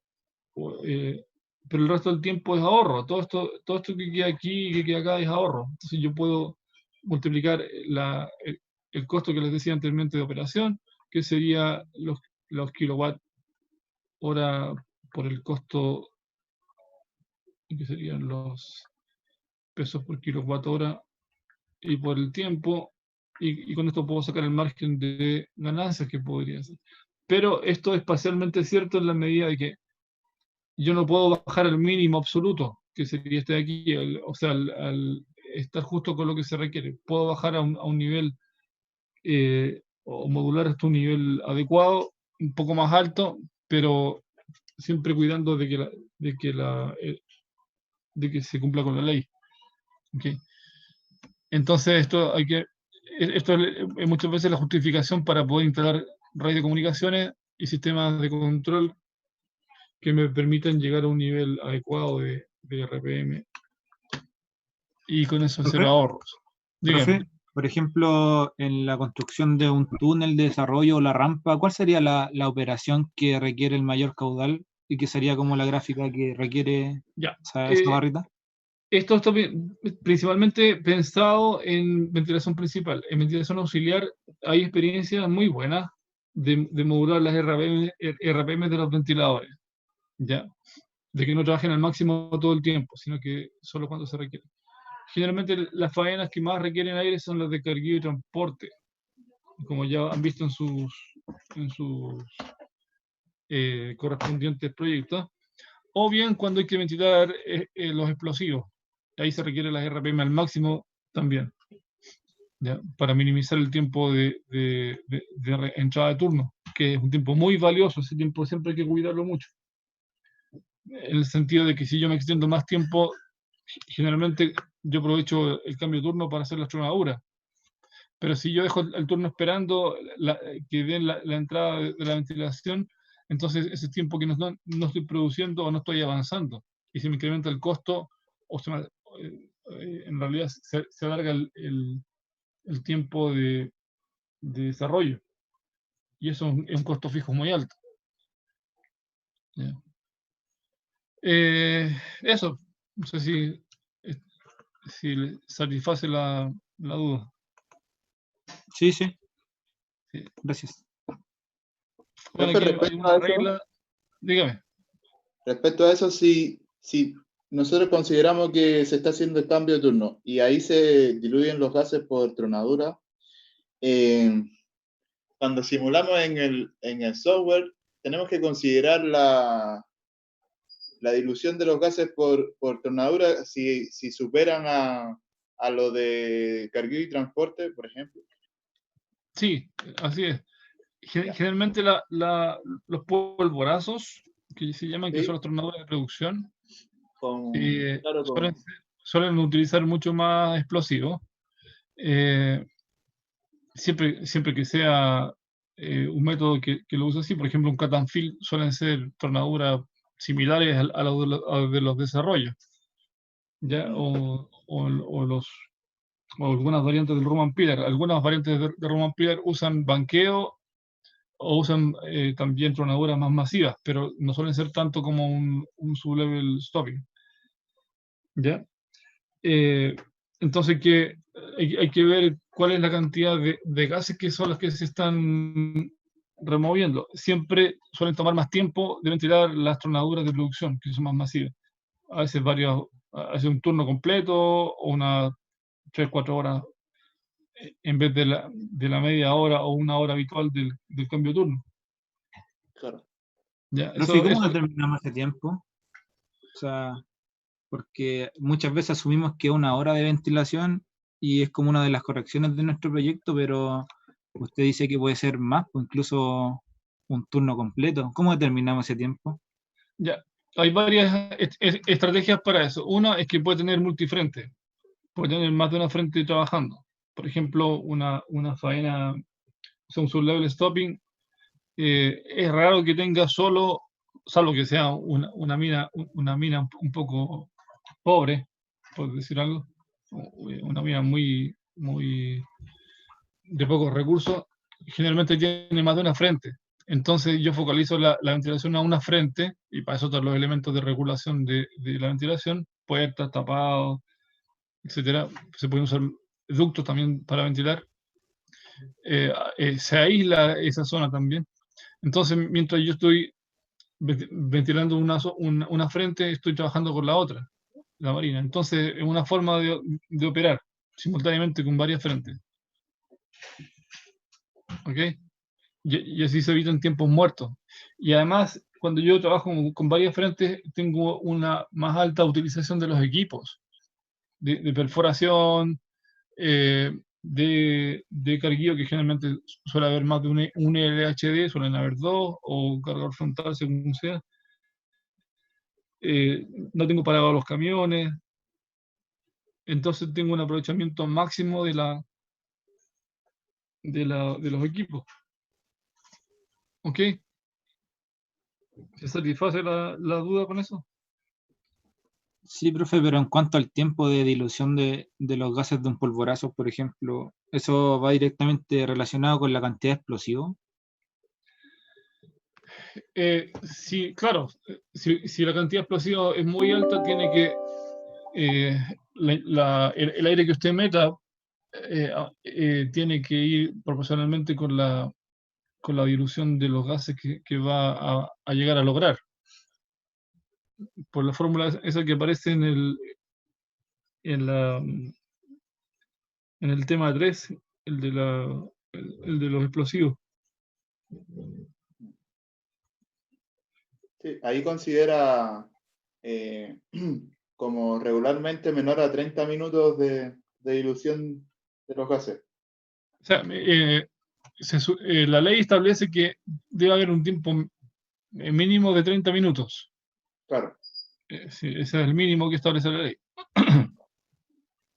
pero el resto del tiempo es ahorro. Todo esto que queda aquí y que queda acá es ahorro. Entonces yo puedo multiplicar el costo que les decía anteriormente de operación, que sería los kilowatt hora por el costo, que serían los pesos por kilowatt hora y por el tiempo, y con esto puedo sacar el margen de ganancias que podría hacer. Pero esto es parcialmente cierto en la medida de que yo no puedo bajar al mínimo absoluto, que sería este de aquí, o sea, al estar justo con lo que se requiere. Puedo bajar a un nivel o modular hasta un nivel adecuado, un poco más alto, pero siempre cuidando de que se cumpla con la ley. ¿Okay? Entonces esto es muchas veces la justificación para poder instalar redes de comunicaciones y sistemas de control que me permitan llegar a un nivel adecuado de RPM y con eso hacer ahorros. Profe, por ejemplo, en la construcción de un túnel de desarrollo o la rampa, ¿cuál sería la operación que requiere el mayor caudal y que sería como la gráfica que requiere esa barrita? Esto está principalmente pensado en ventilación principal. En ventilación auxiliar hay experiencias muy buenas de modular las RPM de los ventiladores, ¿ya? De que no trabajen al máximo todo el tiempo, sino que solo cuando se requiere. Generalmente las faenas que más requieren aire son las de carguillo y transporte, como ya han visto en sus correspondientes proyectos, o bien cuando hay que ventilar los explosivos. Ahí se requiere las RPM al máximo también, ¿ya? Para minimizar el tiempo de entrada de turno, que es un tiempo muy valioso. Ese tiempo siempre hay que cuidarlo mucho, en el sentido de que si yo me extiendo más tiempo, generalmente yo aprovecho el cambio de turno para hacer las tronaduras, pero si yo dejo el turno esperando que den la entrada de la ventilación, entonces ese tiempo que no estoy produciendo o no estoy avanzando, y se me incrementa el costo, o en realidad se alarga el tiempo de desarrollo, y eso es un costo fijo muy alto. ¿Ya? Eso, no sé si le satisface la duda. Sí, Sí. gracias. Bueno, Profe, aquí hay respecto una a eso, regla. Dígame. respecto a eso, si nosotros consideramos que se está haciendo el cambio de turno y ahí se diluyen los gases por tronadura, cuando simulamos en el software, tenemos que considerar la dilución de los gases por tronadura si superan a lo de cargueo y transporte, por ejemplo. Sí, así es. Ya. Generalmente los polvorazos, que se llaman, que Sí, son los tornadores de producción, claro, suelen utilizar mucho más explosivos. Siempre que sea un método que lo use así, por ejemplo, un cut and fill, suelen ser tornaduras similares a los de los desarrollos, ¿ya? O algunas variantes del Roman Pillar. Algunas variantes de Roman Pillar usan banqueo o usan también tronaduras más masivas, pero no suelen ser tanto como un sublevel stopping, ¿ya? Entonces hay que ver cuál es la cantidad de gases que son los que se están removiendo. Siempre suelen tomar más tiempo de ventilar las tronaduras de producción, que son más masivas. A veces hace un turno completo o unas 3-4 horas en vez de la media hora o una hora habitual del cambio de turno. claro. ¿Ya? Profe, ¿cómo Eso, determinamos ese tiempo? O sea, porque muchas veces asumimos que 1 hora de ventilación y es como una de las correcciones de nuestro proyecto, pero usted dice que puede ser más, o incluso un turno completo. ¿Cómo determinamos ese tiempo? ya. Hay varias estrategias para eso. Una es que puede tener multifrente, puede tener más de una frente trabajando. Por ejemplo, una faena, o sea, un sublevel stopping, es raro que tenga solo, salvo que sea una mina un poco pobre, por decir algo, una mina muy de pocos recursos, generalmente tiene más de una frente. Entonces yo focalizo la ventilación a una frente, y para eso todos los elementos de regulación de la ventilación, puertas, tapados, etcétera. Se pueden usar ductos también para ventilar. Se aísla esa zona también. Entonces, mientras yo estoy ventilando una frente, estoy trabajando con la otra, la marina. Entonces, es una forma de operar simultáneamente con varias frentes. ¿Ok? Y así se evitan tiempos muertos. Y además, cuando yo trabajo con varias frentes, tengo una más alta utilización de los equipos, de perforación, de carguillo, que generalmente suele haber más de un LHD, suelen haber dos, o cargador frontal, según sea. No tengo parado los camiones, entonces tengo un aprovechamiento máximo de los equipos. ¿Ok? ¿Se satisface la duda con eso? Sí, profe, pero en cuanto al tiempo de dilución de los gases de un polvorazo, por ejemplo, ¿eso va directamente relacionado con la cantidad de explosivos? Sí, claro, si la cantidad de explosivo es muy alta, tiene que el aire que usted meta tiene que ir proporcionalmente con la dilución de los gases que va a llegar a lograr. Por la fórmula esa que aparece en, la, en el tema 3, el de los explosivos. Sí, ahí considera como regularmente menor a 30 minutos de dilución de los gases. O sea, la ley establece que debe haber un tiempo mínimo de 30 minutos. Claro. Sí, ese es el mínimo que establece la ley.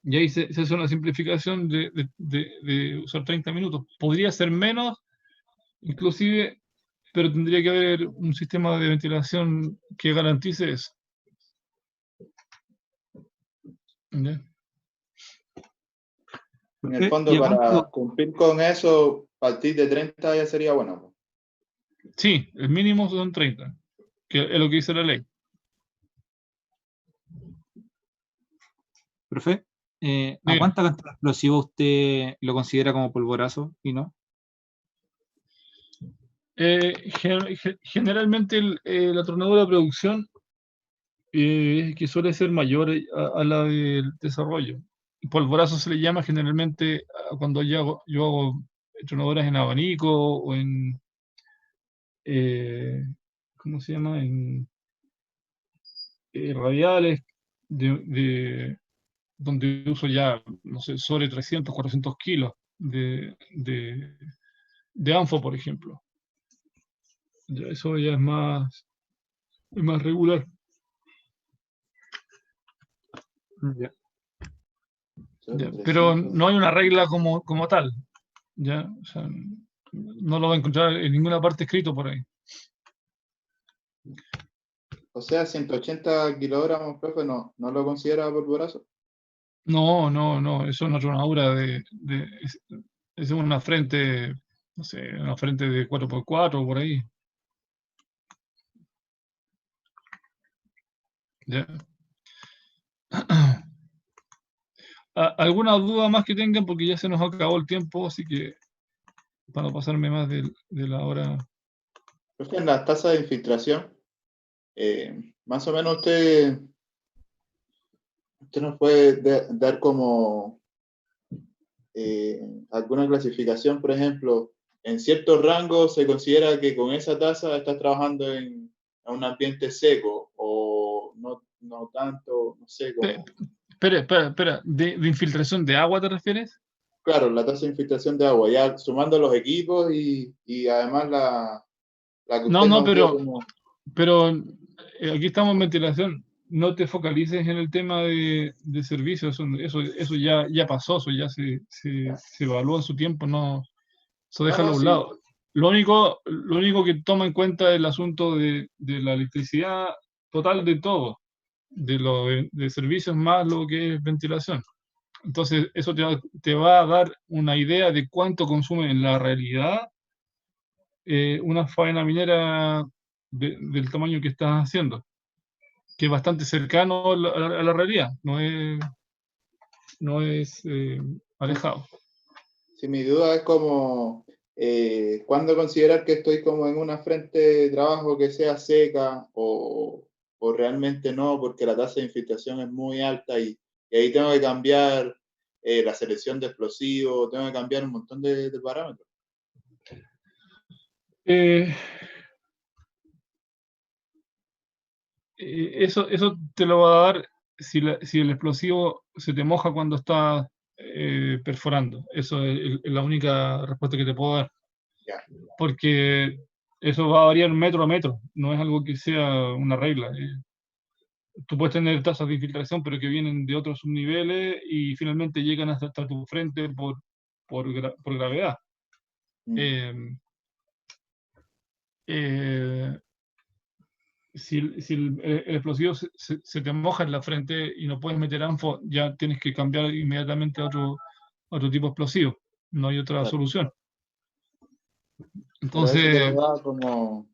Y ahí se hace una simplificación de usar 30 minutos. Podría ser menos, inclusive pero tendría que haber un sistema de ventilación que garantice eso. ¿Ya? En el fondo, ¿Y a para cuánto? cumplir con eso, partir de 30 ya sería bueno, pues. Sí, el mínimo son 30, que es lo que dice la ley. Profe, ¿a Diga. cuánta cantidad de explosivo usted lo considera como polvorazo y no? Generalmente la tronadura de producción que suele ser mayor a la del desarrollo. Polvorazo se le llama generalmente cuando yo hago tronadoras en abanico o en, ¿cómo se llama? En radiales, donde uso ya, no sé, sobre 300, 400 kilos de ANFO, por ejemplo. Eso ya es más regular. Ya. Ya, Sobre pero 300. no hay una regla como tal. ¿Ya? O sea, no lo va a encontrar en ninguna parte escrito por ahí. O sea, 180 kilogramos, profe, no lo considera polvorazo. No, eso es una tronadura es una frente, no sé, una frente de 4x4 por ahí. ¿Ya? ¿Alguna duda más que tengan? Porque ya se nos acabó el tiempo, así que para no pasarme más de la hora. Profe, en las tasas de infiltración, más o menos usted nos puede dar como alguna clasificación, por ejemplo, en ciertos rangos se considera que con esa tasa estás trabajando en un ambiente seco o no tanto, no sé cómo. Espera, ¿de infiltración de agua te refieres? Claro, la tasa de infiltración de agua, ya sumando los equipos y además la que usted No, nos dio como... pero aquí estamos en ventilación. No te focalices en el tema de servicios. Eso ya pasó, eso ya se evaluó en su tiempo, no, eso No, déjalo no, a un sí, lado. Lo único que toma en cuenta es el asunto de la electricidad total de todo, de servicios más lo que es ventilación. Entonces, eso te va a dar una idea de cuánto consume en la realidad una faena minera del tamaño que estás haciendo, que es bastante cercano a la realidad, no es alejado. sí, mi duda es como, ¿cuándo considerar que estoy como en una frente de trabajo que sea seca o realmente no, porque la tasa de infiltración es muy alta y ahí tengo que cambiar la selección de explosivos, tengo que cambiar un montón de parámetros? Eh, eso te lo va a dar si el explosivo se te moja cuando está perforando. Eso es la única respuesta que te puedo dar. Ya, Porque eso va a variar metro a metro, no es algo que sea una regla. Tú puedes tener tasas de infiltración, pero que vienen de otros subniveles y finalmente llegan hasta tu frente por gravedad. mm, Eh, eh, si el explosivo se te moja en la frente y no puedes meter ANFO, ya tienes que cambiar inmediatamente a otro tipo de explosivo. No hay otra claro. solución. Pero eso te lo Entonces, da como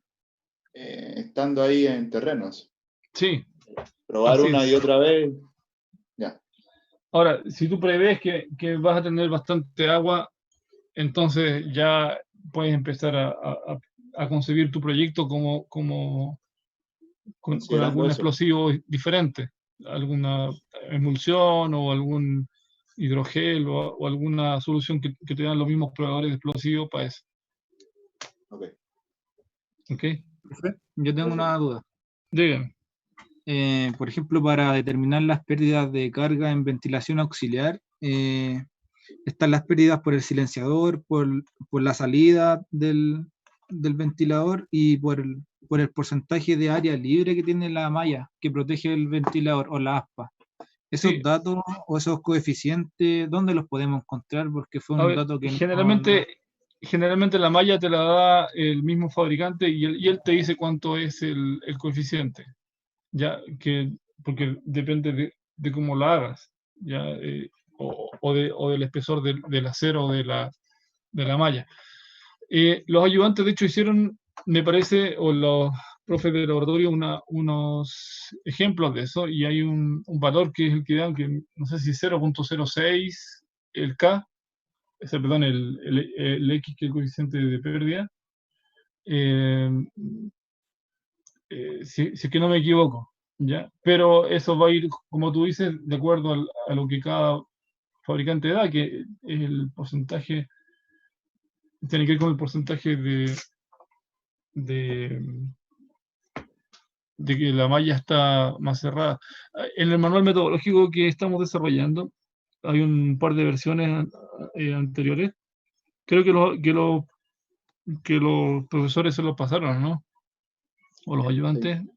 estando ahí en terrenos. sí, Probar así una es. y otra vez, ya. Ahora, si tú prevés que vas a tener bastante agua, entonces ya puedes empezar a concebir tu proyecto con Considerando algún eso. explosivo diferente, alguna emulsión o algún hidrogel o alguna solución que te dan los mismos proveedores de explosivos para eso. Ok. ¿Ok? Profe, yo tengo Perfecto. una duda. Dígame. Por ejemplo, para determinar las pérdidas de carga en ventilación auxiliar, están las pérdidas por el silenciador, por la salida del ventilador y por el porcentaje de área libre que tiene la malla que protege el ventilador o la aspa. Esos Sí, datos o esos coeficientes, ¿dónde los podemos encontrar? Porque fue a un ver, dato que no... generalmente generalmente la malla te la da el mismo fabricante y él te dice cuánto es el coeficiente, ya que, porque depende de cómo la hagas, ya, o del espesor del acero o de la malla. Los ayudantes, de hecho, hicieron, me parece, o los profes de laboratorio, unos ejemplos de eso, y hay un valor que es el que dan, que no sé si 0.06, el K, perdón, el X, que es el coeficiente de pérdida, eh, si es que no me equivoco, ¿ya? Pero eso va a ir, como tú dices, de acuerdo a lo que cada fabricante da, que es el porcentaje, tiene que ver con el porcentaje de, de que la malla está más cerrada. En el manual metodológico que estamos desarrollando, hay un par de versiones anteriores. Creo que los profesores se los pasaron, ¿no? O los ayudantes. Sí.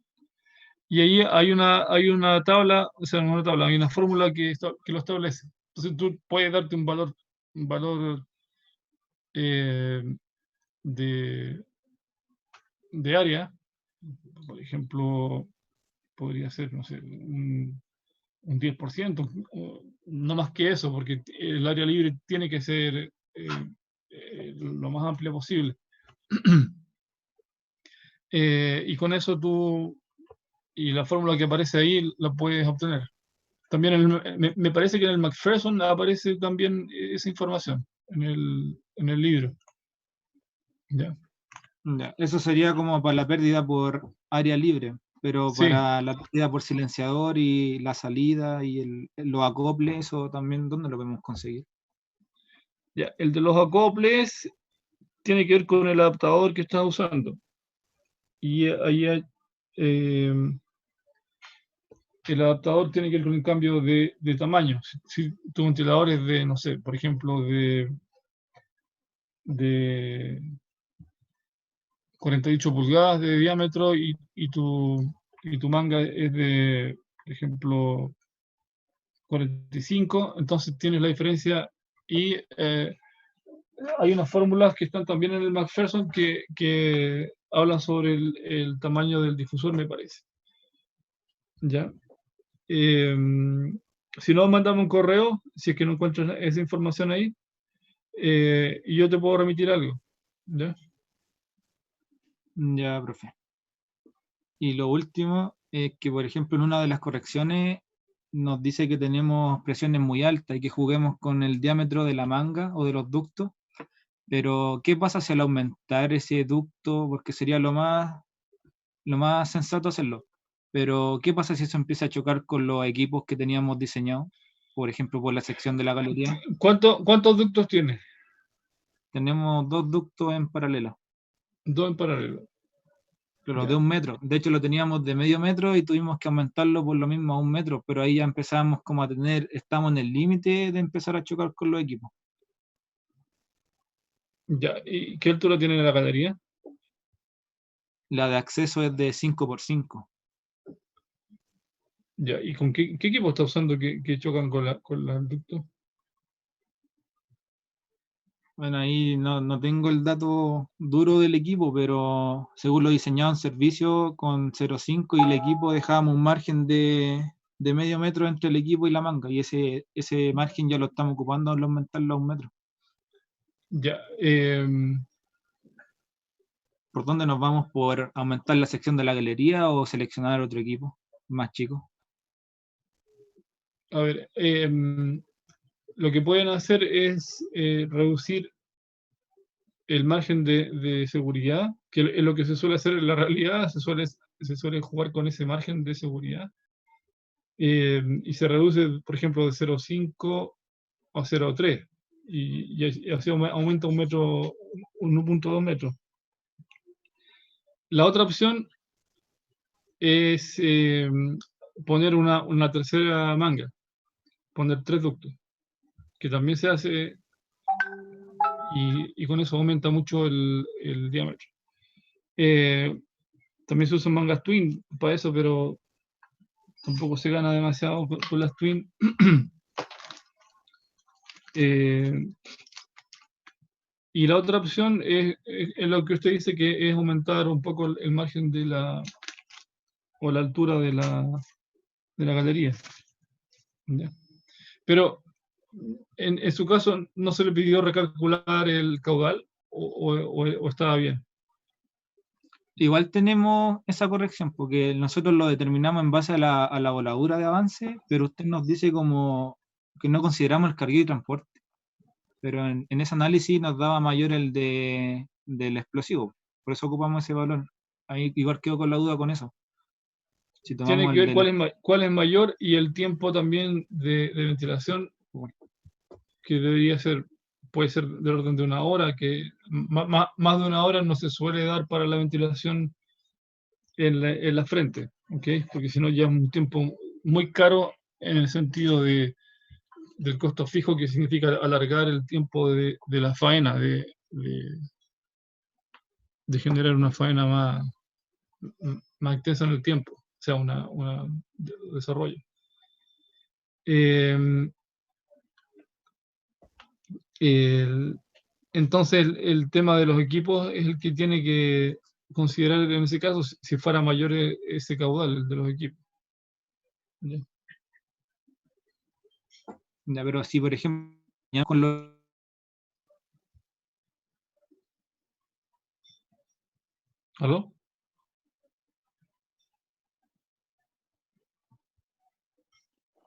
Y ahí hay una tabla, o sea, no una tabla, hay una fórmula que lo establece. Entonces tú puedes darte un valor eh, de área, por ejemplo, podría ser, no sé, un 10%, no más que eso, porque el área libre tiene que ser lo más amplia posible. Y con eso y la fórmula que aparece ahí la puedes obtener. También me parece que en el McPherson aparece también esa información, en el libro. ¿Ya? Ya, eso sería como para la pérdida por área libre, pero Sí. para la pérdida por silenciador y la salida y los acoples, eso también, ¿dónde lo podemos conseguir? Ya, el de los acoples tiene que ver con el adaptador que estás usando. Y ahí el adaptador tiene que ver con un cambio de tamaño. Si tu ventilador es de, no sé, por ejemplo, de 48 pulgadas de diámetro y tu manga es de, por ejemplo, 45, entonces tienes la diferencia y hay unas fórmulas que están también en el McPherson que hablan sobre el tamaño del difusor, me parece. ¿Ya? Si no, mandame un correo, si es que no encuentras esa información ahí, y yo te puedo remitir algo. ¿Ya? Ya, profe. Y lo último es que, por ejemplo, en una de las correcciones nos dice que tenemos presiones muy altas y que juguemos con el diámetro de la manga o de los ductos, pero ¿qué pasa si al aumentar ese ducto, porque sería lo más sensato hacerlo, pero ¿qué pasa si eso empieza a chocar con los equipos que teníamos diseñados? Por ejemplo, por la sección de la galería. ¿Cuántos ductos tienes? Tenemos 2 ductos en paralelo. 2 en paralelo. Pero Ya. de 1 metro. De hecho, lo teníamos de medio metro y tuvimos que aumentarlo por lo mismo a 1 metro, pero ahí ya empezamos como a estamos en el límite de empezar a chocar con los equipos. Ya. ¿Y qué altura tiene la galería? La de acceso es de 5x5. Ya. ¿Y con qué equipo está usando que chocan con el ducto? Bueno, ahí no tengo el dato duro del equipo, pero según lo diseñado en servicio con 0.5 y el equipo dejábamos un margen de medio metro entre el equipo y la manga, y ese margen ya lo estamos ocupando al aumentarlo a 1 metro. Ya. ¿Por dónde nos vamos? ¿Por aumentar la sección de la galería o seleccionar otro equipo más chico? A ver, lo que pueden hacer es reducir el margen de seguridad, que es lo que se suele hacer en la realidad, se suele jugar con ese margen de seguridad, y se reduce, por ejemplo, de 0,5 a 0,3, y así aumenta 1.2 metros. La otra opción es poner una tercera manga, poner 3 ductos, que también se hace, y con eso aumenta mucho el diámetro. También se usan mangas twin para eso, pero tampoco se gana demasiado con las twin. Y la otra opción es lo que usted dice, que es aumentar un poco el margen o la altura de la galería. ¿Ya? Pero en su caso, ¿no se le pidió recalcular el caudal o estaba bien? Igual tenemos esa corrección, porque nosotros lo determinamos en base a la voladura de avance, pero usted nos dice como que no consideramos el carguillo y transporte. Pero en ese análisis nos daba mayor el del explosivo. Por eso ocupamos ese valor. Ahí igual quedo con la duda con eso. Si Tiene tomamos que el ver del... cuál es mayor y el tiempo también de ventilación, que debería ser, puede ser del orden de una hora, que más de una hora no se suele dar para la ventilación en la frente, ¿ok? Porque si no ya es un tiempo muy caro en el sentido del costo fijo, que significa alargar el tiempo de la faena, de generar una faena más extensa en el tiempo, o sea, un desarrollo. Entonces, el tema de los equipos es el que tiene que considerar en ese caso si fuera mayor ese caudal de los equipos. ¿Ya? Ya, pero si, por ejemplo, ya con los... ¿Aló?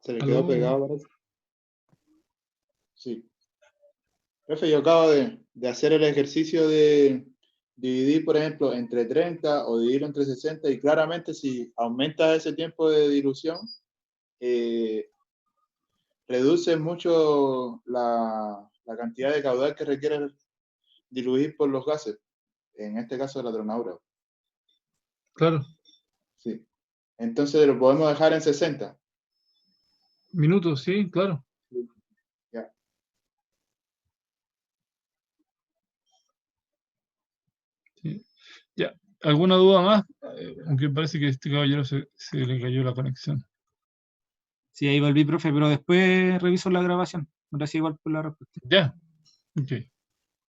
Se le quedó ¿Aló? pegado, parece. Sí. Profe, yo acabo de hacer el ejercicio de dividir, por ejemplo, entre 30 o dividirlo entre 60 y claramente si aumenta ese tiempo de dilución, reduce mucho la cantidad de caudal que requiere diluir por los gases, en este caso la tronaura. Claro. Sí. Entonces lo podemos dejar en 60. Minutos, sí, claro. Ya. Sí. Ya. ¿Alguna duda más? Aunque parece que a este caballero se le cayó la conexión. Sí, ahí volví, profe, pero después reviso la grabación. Gracias igual por la respuesta. Ya. Ok.